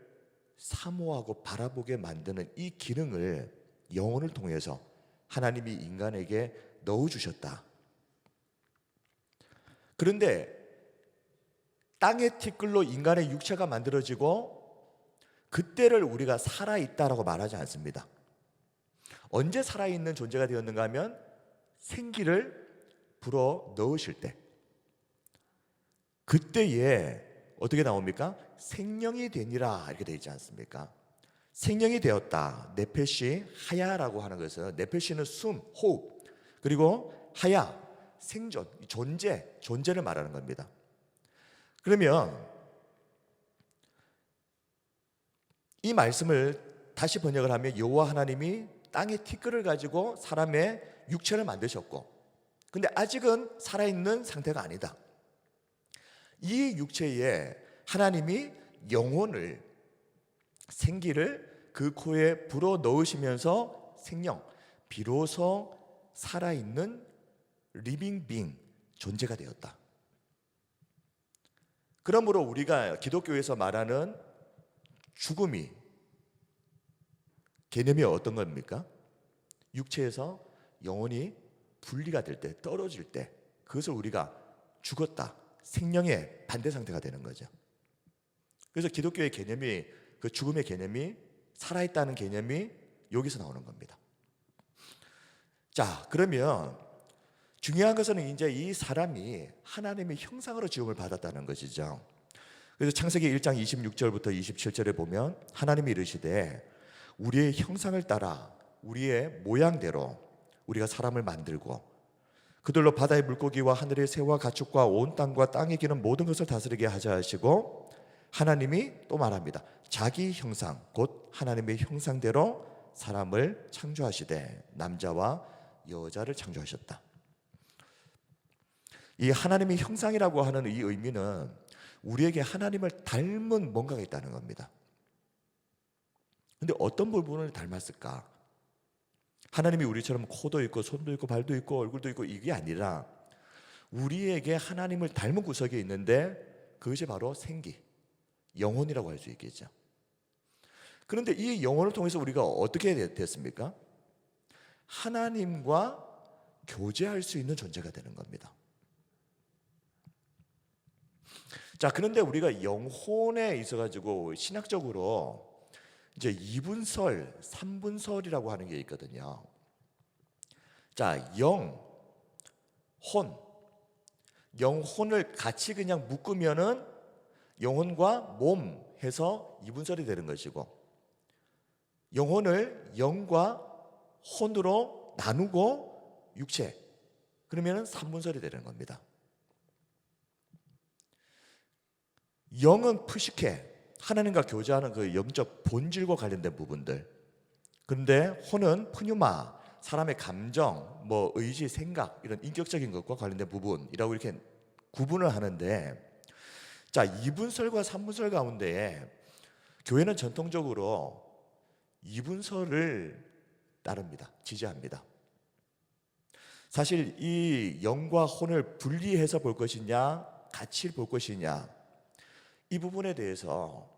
사모하고 바라보게 만드는 이 기능을 영혼을 통해서 하나님이 인간에게 넣어주셨다. 그런데 땅의 티끌로 인간의 육체가 만들어지고 그때를 우리가 살아있다라고 말하지 않습니다. 언제 살아있는 존재가 되었는가 하면 생기를 불어 넣으실 때, 그때에 어떻게 나옵니까? 생명이 되니라 이렇게 되어 있지 않습니까? 생명이 되었다. 네페시 하야라고 하는 것은, 네페시는 숨, 호흡, 그리고 하야, 생존, 존재를 말하는 겁니다. 그러면 이 말씀을 다시 번역을 하면 여호와 하나님이 땅의 티끌을 가지고 사람의 육체를 만드셨고 근데 아직은 살아있는 상태가 아니다. 이 육체에 하나님이 영혼을, 생기를 그 코에 불어 넣으시면서 생명, 비로소 살아있는 리빙 빙, 존재가 되었다. 그러므로 우리가 기독교에서 말하는 죽음이, 개념이 어떤 겁니까? 육체에서 영혼이 분리가 될 때, 떨어질 때, 그것을 우리가 죽었다, 생명의 반대 상태가 되는 거죠. 그래서 기독교의 개념이, 그 죽음의 개념이, 살아있다는 개념이 여기서 나오는 겁니다. 자, 그러면 중요한 것은 이제 이 사람이 하나님의 형상으로 지음을 받았다는 것이죠. 그래서 창세기 1장 26절부터 27절에 보면 하나님이 이르시되 우리의 형상을 따라 우리의 모양대로 우리가 사람을 만들고 그들로 바다의 물고기와 하늘의 새와 가축과 온 땅과 땅에 기는 모든 것을 다스리게 하자 하시고, 하나님이 또 말합니다. 자기 형상, 곧 하나님의 형상대로 사람을 창조하시되 남자와 여자를 창조하셨다. 이 하나님의 형상이라고 하는 이 의미는 우리에게 하나님을 닮은 뭔가가 있다는 겁니다. 근데 어떤 부분을 닮았을까? 하나님이 우리처럼 코도 있고 손도 있고 발도 있고 얼굴도 있고 이게 아니라 우리에게 하나님을 닮은 구석이 있는데 그것이 바로 생기, 영혼이라고 할 수 있겠죠. 그런데 이 영혼을 통해서 우리가 어떻게 됐습니까? 하나님과 교제할 수 있는 존재가 되는 겁니다. 자, 그런데 우리가 영혼에 있어가지고 신학적으로 이제 2분설, 3분설이라고 하는 게 있거든요. 자, 영혼을 같이 그냥 묶으면은 영혼과 몸 해서 2분설이 되는 것이고, 영혼을 영과 혼으로 나누고 육체, 그러면은 3분설이 되는 겁니다. 영은 푸시케, 하나님과 교제하는 그 영적 본질과 관련된 부분들. 그런데 혼은 푸뉴마, 사람의 감정, 뭐 의지, 생각, 이런 인격적인 것과 관련된 부분이라고 이렇게 구분을 하는데, 자, 2분설과 3분설 가운데 교회는 전통적으로 2분설을 따릅니다. 지지합니다. 사실 이 영과 혼을 분리해서 볼 것이냐, 같이 볼 것이냐, 이 부분에 대해서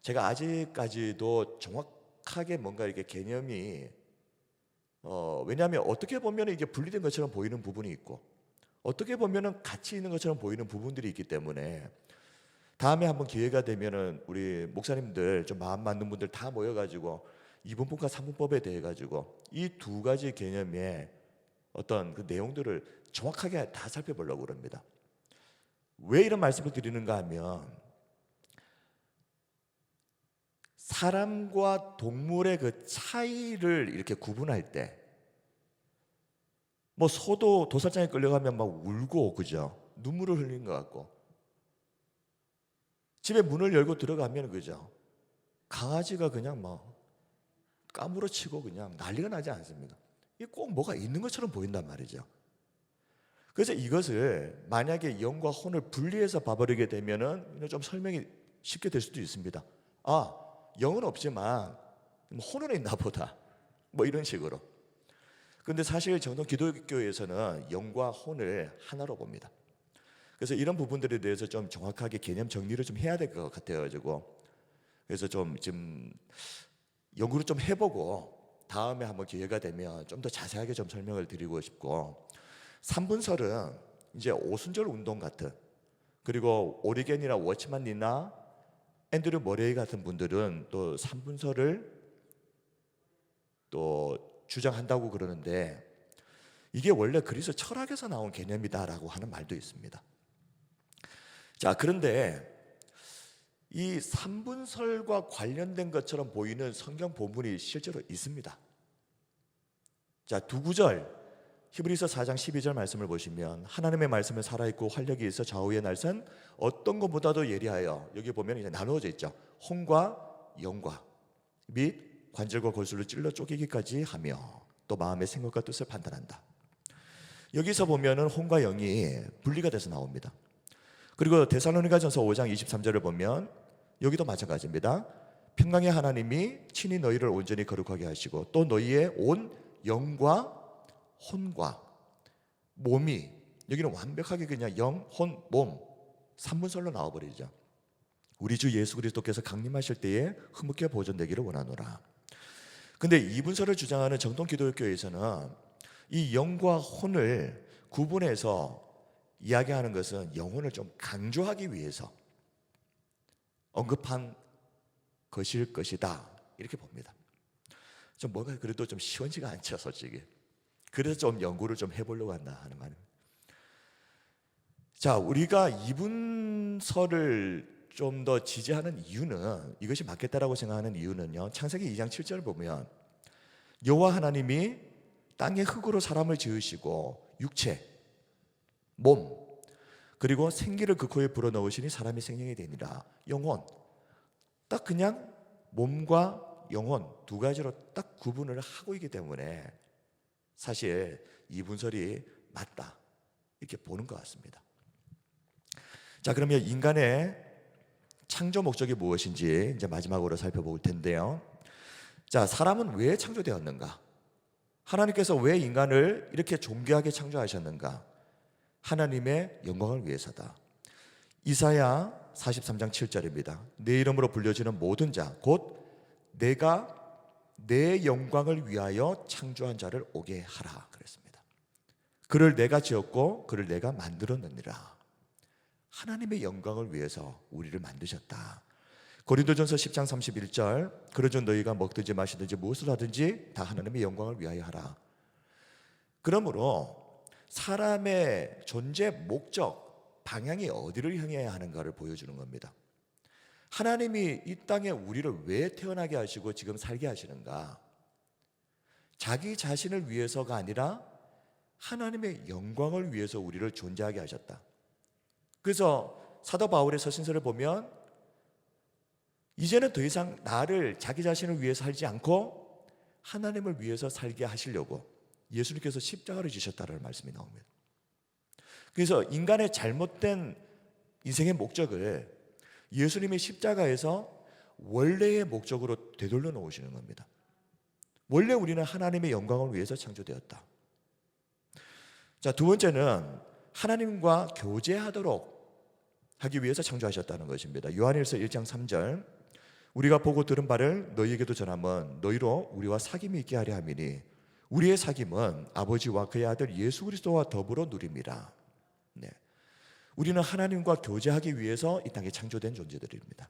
제가 아직까지도 정확하게 뭔가 이렇게 개념이 왜냐하면 어떻게 보면 이게 분리된 것처럼 보이는 부분이 있고 어떻게 보면 같이 있는 것처럼 보이는 부분들이 있기 때문에 다음에 한번 기회가 되면은 우리 목사님들 좀 마음 맞는 분들 다 모여가지고 2분법과 3분법에 대해 가지고 이 두 가지 개념의 어떤 그 내용들을 정확하게 다 살펴보려고 합니다. 왜 이런 말씀을 드리는가 하면 사람과 동물의 그 차이를 이렇게 구분할 때, 뭐 소도 도살장에 끌려가면 막 울고, 그죠? 눈물을 흘린 것 같고, 집에 문을 열고 들어가면, 그죠? 강아지가 그냥 뭐 까무러치고 그냥 난리가 나지 않습니까? 이게 꼭 뭐가 있는 것처럼 보인단 말이죠. 그래서 이것을 만약에 영과 혼을 분리해서 봐버리게 되면은 좀 설명이 쉽게 될 수도 있습니다. 아, 영은 없지만 혼은 있나 보다, 뭐 이런 식으로. 그런데 사실 정통 기독교에서는 영과 혼을 하나로 봅니다. 그래서 이런 부분들에 대해서 좀 정확하게 개념 정리를 좀 해야 될 것 같아가지고, 그래서 좀 지금 연구를 좀 해보고 다음에 한번 기회가 되면 좀 더 자세하게 좀 설명을 드리고 싶고, 3분설은 이제 오순절 운동 같은, 그리고 오리겐이나 워치만 니나 앤드류 머레이 같은 분들은 또 3분설을 또 주장한다고 그러는데, 이게 원래 그리스 철학에서 나온 개념이다라고 하는 말도 있습니다. 자, 그런데 이 3분설과 관련된 것처럼 보이는 성경 본문이 실제로 있습니다. 자, 두 구절, 히브리서 4장 12절 말씀을 보시면 하나님의 말씀은 살아있고 활력이 있어 좌우의 날선 어떤 것보다도 예리하여, 여기 보면 이제 나누어져 있죠. 혼과 영과 및 관절과 골수를 찔러 쪼개기까지 하며 또 마음의 생각과 뜻을 판단한다. 여기서 보면은 혼과 영이 분리가 돼서 나옵니다. 그리고 데살로니가전서 5장 23절을 보면 여기도 마찬가지입니다. 평강의 하나님이 친히 너희를 온전히 거룩하게 하시고 또 너희의 온 영과 혼과 몸이, 여기는 완벽하게 그냥 영, 혼, 몸 3분설로 나와버리죠. 우리 주 예수 그리스도께서 강림하실 때에 흐뭇게 보존되기를 원하노라. 근데 이분설을 주장하는 정통 기독교에서는 이 영과 혼을 구분해서 이야기하는 것은 영혼을 좀 강조하기 위해서 언급한 것일 것이다, 이렇게 봅니다. 좀 뭐가 그래도 좀 시원치가 않죠, 솔직히. 그래서 좀 연구를 좀 해보려고 한다 하는 말입니다. 자, 우리가 이분설을 좀 더 지지하는 이유는, 이것이 맞겠다라고 생각하는 이유는요, 창세기 2장 7절을 보면 여호와 하나님이 땅의 흙으로 사람을 지으시고 육체, 몸, 그리고 생기를 그 코에 불어넣으시니 사람이 생명이 되니라. 영혼, 딱 그냥 몸과 영혼 두 가지로 딱 구분을 하고 있기 때문에 사실 이 분설이 맞다, 이렇게 보는 것 같습니다. 자, 그러면 인간의 창조 목적이 무엇인지 이제 마지막으로 살펴볼 텐데요. 자, 사람은 왜 창조되었는가? 하나님께서 왜 인간을 이렇게 존귀하게 창조하셨는가? 하나님의 영광을 위해서다. 이사야 43장 7절입니다. 내 이름으로 불려지는 모든 자, 곧 내가 내 영광을 위하여 창조한 자를 오게 하라 그랬습니다. 그를 내가 지었고 그를 내가 만들었느니라. 하나님의 영광을 위해서 우리를 만드셨다. 고린도전서 10장 31절, 그러므로 너희가 먹든지 마시든지 무엇을 하든지 다 하나님의 영광을 위하여 하라. 그러므로 사람의 존재 목적, 방향이 어디를 향해야 하는가를 보여주는 겁니다. 하나님이 이 땅에 우리를 왜 태어나게 하시고 지금 살게 하시는가? 자기 자신을 위해서가 아니라 하나님의 영광을 위해서 우리를 존재하게 하셨다. 그래서 사도 바울의 서신서를 보면 이제는 더 이상 나를, 자기 자신을 위해서 살지 않고 하나님을 위해서 살게 하시려고 예수님께서 십자가를 지셨다는 말씀이 나옵니다. 그래서 인간의 잘못된 인생의 목적을 예수님의 십자가에서 원래의 목적으로 되돌려 놓으시는 겁니다. 원래 우리는 하나님의 영광을 위해서 창조되었다. 자, 두 번째는 하나님과 교제하도록 하기 위해서 창조하셨다는 것입니다. 요한일서 1장 3절, 우리가 보고 들은 바를 너희에게도 전하면 너희로 우리와 사귐이 있게 하려 함이니 우리의 사귐은 아버지와 그의 아들 예수 그리스도와 더불어 누림이라. 네. 우리는 하나님과 교제하기 위해서 이 땅에 창조된 존재들입니다.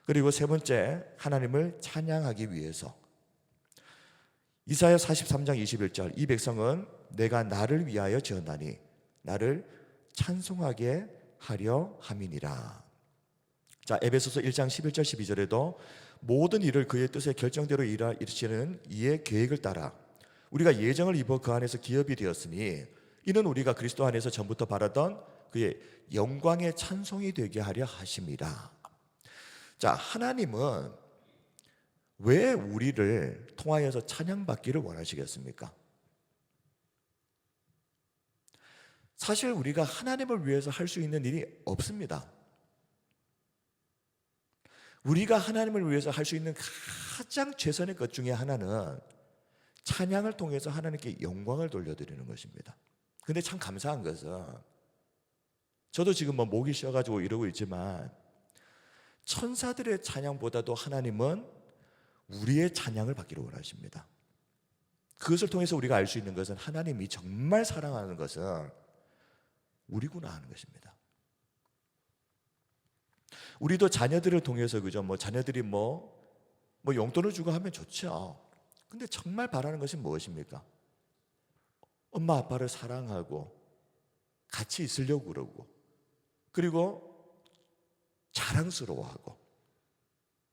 그리고 세 번째, 하나님을 찬양하기 위해서. 이사야 43장 21절, 이 백성은 내가 나를 위하여 지었나니 나를 찬송하게 하려 함이니라. 자, 에베소서 1장 11절 12절에도 모든 일을 그의 뜻의 결정대로 이루시는 이의 계획을 따라 우리가 예정을 입어 그 안에서 기업이 되었으니 이는 우리가 그리스도 안에서 전부터 바라던 그의 영광의 찬송이 되게 하려 하심이라. 자, 하나님은 왜 우리를 통하여서 찬양받기를 원하시겠습니까? 사실 우리가 하나님을 위해서 할 수 있는 일이 없습니다. 우리가 하나님을 위해서 할 수 있는 가장 최선의 것 중에 하나는 찬양을 통해서 하나님께 영광을 돌려드리는 것입니다. 근데 참 감사한 것은 저도 지금 뭐 목이 쉬어가지고 이러고 있지만 천사들의 찬양보다도 하나님은 우리의 찬양을 받기를 원하십니다. 그것을 통해서 우리가 알 수 있는 것은 하나님이 정말 사랑하는 것은 우리구나 하는 것입니다. 우리도 자녀들을 통해서 그죠? 뭐 자녀들이 뭐 용돈을 주고 하면 좋죠. 근데 정말 바라는 것이 무엇입니까? 엄마 아빠를 사랑하고 같이 있으려고 그러고 그리고 자랑스러워하고,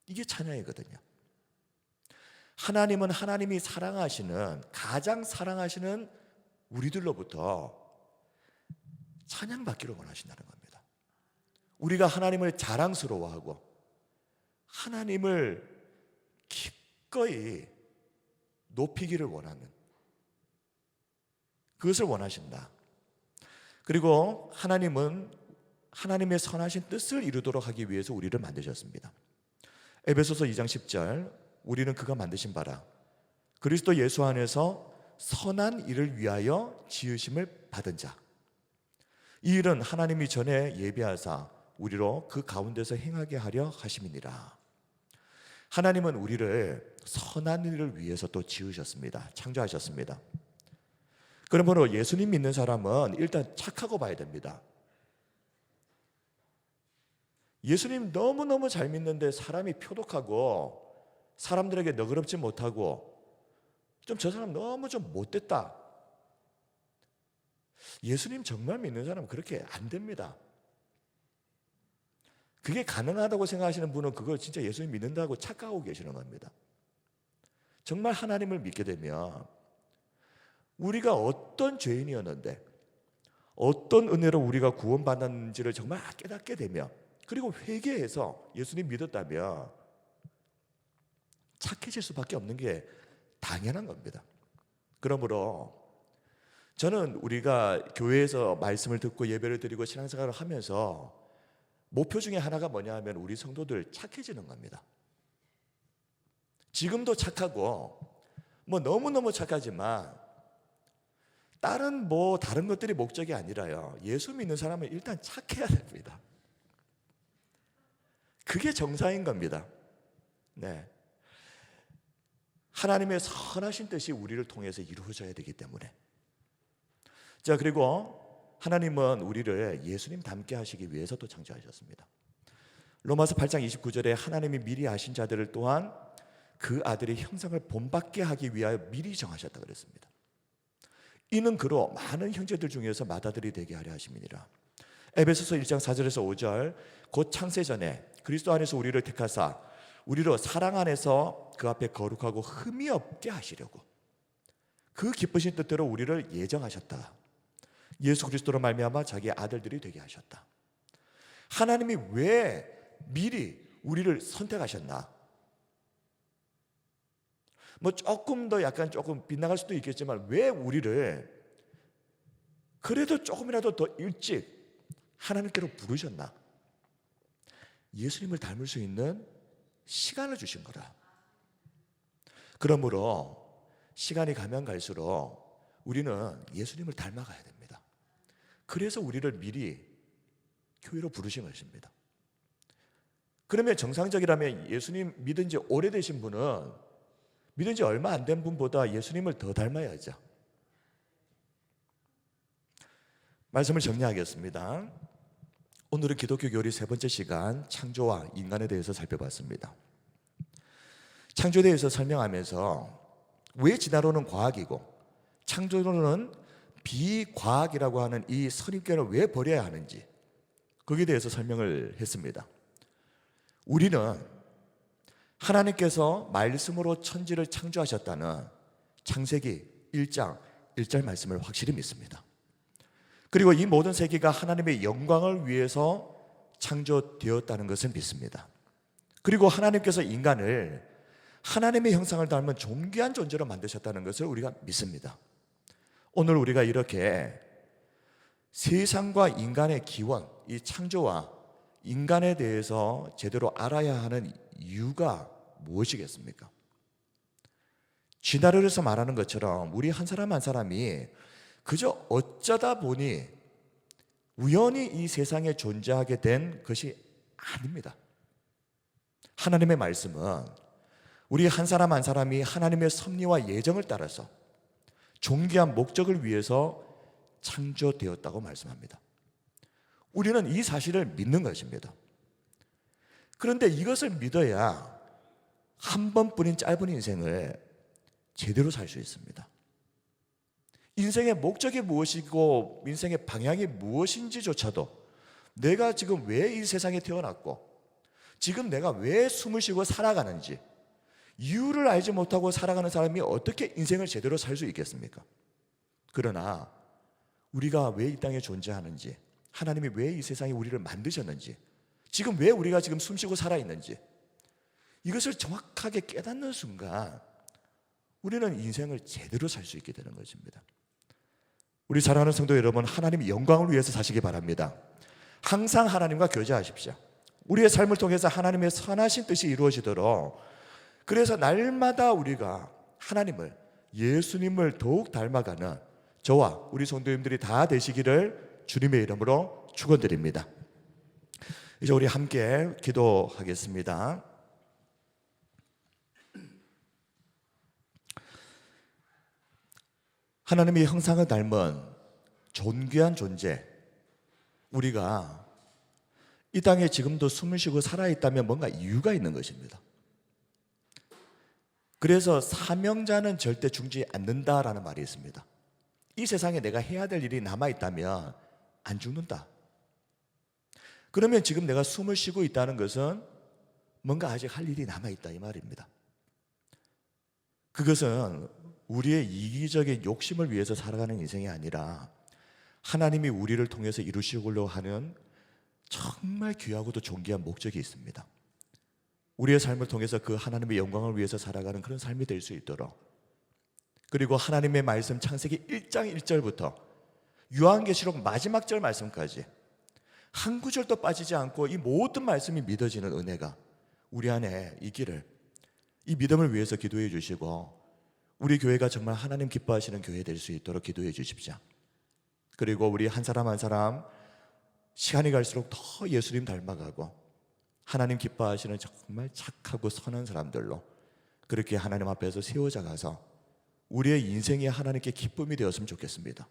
이게 찬양이거든요. 하나님은 하나님이 사랑하시는, 가장 사랑하시는 우리들로부터 찬양받기를 원하신다는 겁니다. 우리가 하나님을 자랑스러워하고 하나님을 기꺼이 높이기를 원하는, 그것을 원하신다. 그리고 하나님은 하나님의 선하신 뜻을 이루도록 하기 위해서 우리를 만드셨습니다. 에베소서 2장 10절, 우리는 그가 만드신 바라 그리스도 예수 안에서 선한 일을 위하여 지으심을 받은 자. 이 일은 하나님이 전에 예비하사 우리로 그 가운데서 행하게 하려 하심이니라. 하나님은 우리를 선한 일을 위해서 또 지으셨습니다. 창조하셨습니다. 그러므로 예수님 믿는 사람은 일단 착하고 봐야 됩니다. 예수님 너무너무 잘 믿는데 사람이 표독하고 사람들에게 너그럽지 못하고 좀 저 사람 너무 좀 못됐다. 예수님 정말 믿는 사람은 그렇게 안 됩니다. 그게 가능하다고 생각하시는 분은 그걸 진짜 예수님 믿는다고 착각하고 계시는 겁니다. 정말 하나님을 믿게 되면 우리가 어떤 죄인이었는데 어떤 은혜로 우리가 구원받았는지를 정말 깨닫게 되며 그리고 회개해서 예수님 믿었다면 착해질 수밖에 없는 게 당연한 겁니다. 그러므로 저는 우리가 교회에서 말씀을 듣고 예배를 드리고 신앙생활을 하면서 목표 중에 하나가 뭐냐 하면 우리 성도들 착해지는 겁니다. 지금도 착하고 뭐 너무너무 착하지만 다른 것들이 목적이 아니라요. 예수 믿는 사람은 일단 착해야 됩니다. 그게 정상인 겁니다. 네. 하나님의 선하신 뜻이 우리를 통해서 이루어져야 되기 때문에. 자, 그리고 하나님은 우리를 예수님 닮게 하시기 위해서 또 창조하셨습니다. 로마서 8장 29절에 하나님이 미리 아신 자들을 또한 그 아들의 형상을 본받게 하기 위하여 미리 정하셨다 그랬습니다. 이는 그로 많은 형제들 중에서 맏아들이 되게 하려 하심이니라. 에베소서 1장 4절에서 5절, 곧 창세 전에 그리스도 안에서 우리를 택하사 우리로 사랑 안에서 그 앞에 거룩하고 흠이 없게 하시려고 그 기쁘신 뜻대로 우리를 예정하셨다. 예수 그리스도로 말미암아 자기의 아들들이 되게 하셨다. 하나님이 왜 미리 우리를 선택하셨나? 조금 더 조금 빗나갈 수도 있겠지만 왜 우리를 그래도 조금이라도 더 일찍 하나님께로 부르셨나? 예수님을 닮을 수 있는 시간을 주신 거라. 그러므로 시간이 가면 갈수록 우리는 예수님을 닮아가야 됩니다. 그래서 우리를 미리 교회로 부르신 것입니다. 그러면 정상적이라면 예수님 믿은 지 오래되신 분은 믿은 지 얼마 안 된 분보다 예수님을 더 닮아야죠. 말씀을 정리하겠습니다. 오늘은 기독교 교리 세 번째 시간 창조와 인간에 대해서 살펴봤습니다. 창조에 대해서 설명하면서 왜 진화론은 과학이고 창조론은 비과학이라고 하는 이 선입견을 왜 버려야 하는지 거기에 대해서 설명을 했습니다. 우리는 하나님께서 말씀으로 천지를 창조하셨다는 창세기 1장 1절 말씀을 확실히 믿습니다. 그리고 이 모든 세계가 하나님의 영광을 위해서 창조되었다는 것을 믿습니다. 그리고 하나님께서 인간을 하나님의 형상을 닮은 존귀한 존재로 만드셨다는 것을 우리가 믿습니다. 오늘 우리가 이렇게 세상과 인간의 기원, 이 창조와 인간에 대해서 제대로 알아야 하는 이유가 무엇이겠습니까? 진화론에서 말하는 것처럼 우리 한 사람 한 사람이 그저 어쩌다 보니 우연히 이 세상에 존재하게 된 것이 아닙니다. 하나님의 말씀은 우리 한 사람 한 사람이 하나님의 섭리와 예정을 따라서 존귀한 목적을 위해서 창조되었다고 말씀합니다. 우리는 이 사실을 믿는 것입니다. 그런데 이것을 믿어야 한 번뿐인 짧은 인생을 제대로 살 수 있습니다. 인생의 목적이 무엇이고 인생의 방향이 무엇인지조차도 내가 지금 왜 이 세상에 태어났고 지금 내가 왜 숨을 쉬고 살아가는지 이유를 알지 못하고 살아가는 사람이 어떻게 인생을 제대로 살 수 있겠습니까? 그러나 우리가 왜 이 땅에 존재하는지, 하나님이 왜 이 세상에 우리를 만드셨는지, 지금 왜 우리가 지금 숨쉬고 살아있는지 이것을 정확하게 깨닫는 순간 우리는 인생을 제대로 살 수 있게 되는 것입니다. 우리 사랑하는 성도 여러분, 하나님의 영광을 위해서 사시기 바랍니다. 항상 하나님과 교제하십시오. 우리의 삶을 통해서 하나님의 선하신 뜻이 이루어지도록, 그래서 날마다 우리가 하나님을, 예수님을 더욱 닮아가는 저와 우리 성도님들이 다 되시기를 주님의 이름으로 축원드립니다. 이제 우리 함께 기도하겠습니다. 하나님의 형상을 닮은 존귀한 존재, 우리가 이 땅에 지금도 숨을 쉬고 살아있다면 뭔가 이유가 있는 것입니다. 그래서 사명자는 절대 죽지 않는다라는 말이 있습니다. 이 세상에 내가 해야 될 일이 남아있다면 안 죽는다. 그러면 지금 내가 숨을 쉬고 있다는 것은 뭔가 아직 할 일이 남아있다 이 말입니다. 그것은 우리의 이기적인 욕심을 위해서 살아가는 인생이 아니라 하나님이 우리를 통해서 이루시려고 하는 정말 귀하고도 존귀한 목적이 있습니다. 우리의 삶을 통해서 그 하나님의 영광을 위해서 살아가는 그런 삶이 될 수 있도록, 그리고 하나님의 말씀 창세기 1장 1절부터 요한계시록 마지막 절 말씀까지 한 구절도 빠지지 않고 이 모든 말씀이 믿어지는 은혜가 우리 안에 있기를, 이 믿음을 위해서 기도해 주시고 우리 교회가 정말 하나님 기뻐하시는 교회 될 수 있도록 기도해 주십시오. 그리고 우리 한 사람 한 사람 시간이 갈수록 더 예수님 닮아가고 하나님 기뻐하시는 정말 착하고 선한 사람들로 그렇게 하나님 앞에서 세워져 가서 우리의 인생이 하나님께 기쁨이 되었으면 좋겠습니다.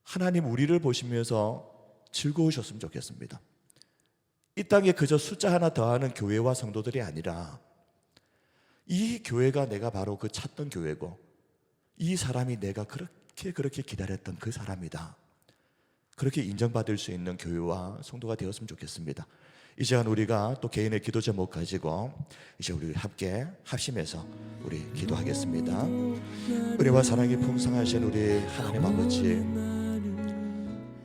하나님 우리를 보시면서 즐거우셨으면 좋겠습니다. 이 땅에 그저 숫자 하나 더하는 교회와 성도들이 아니라 이 교회가 내가 바로 그 찾던 교회고 이 사람이 내가 그렇게 기다렸던 그 사람이다, 그렇게 인정받을 수 있는 교회와 성도가 되었으면 좋겠습니다. 이 시간 우리가 또 개인의 기도 제목 가지고 이제 우리 함께 합심해서 우리 기도하겠습니다. 은혜와 사랑이 풍성하신 우리 하나님 아버지,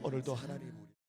오늘도 하나님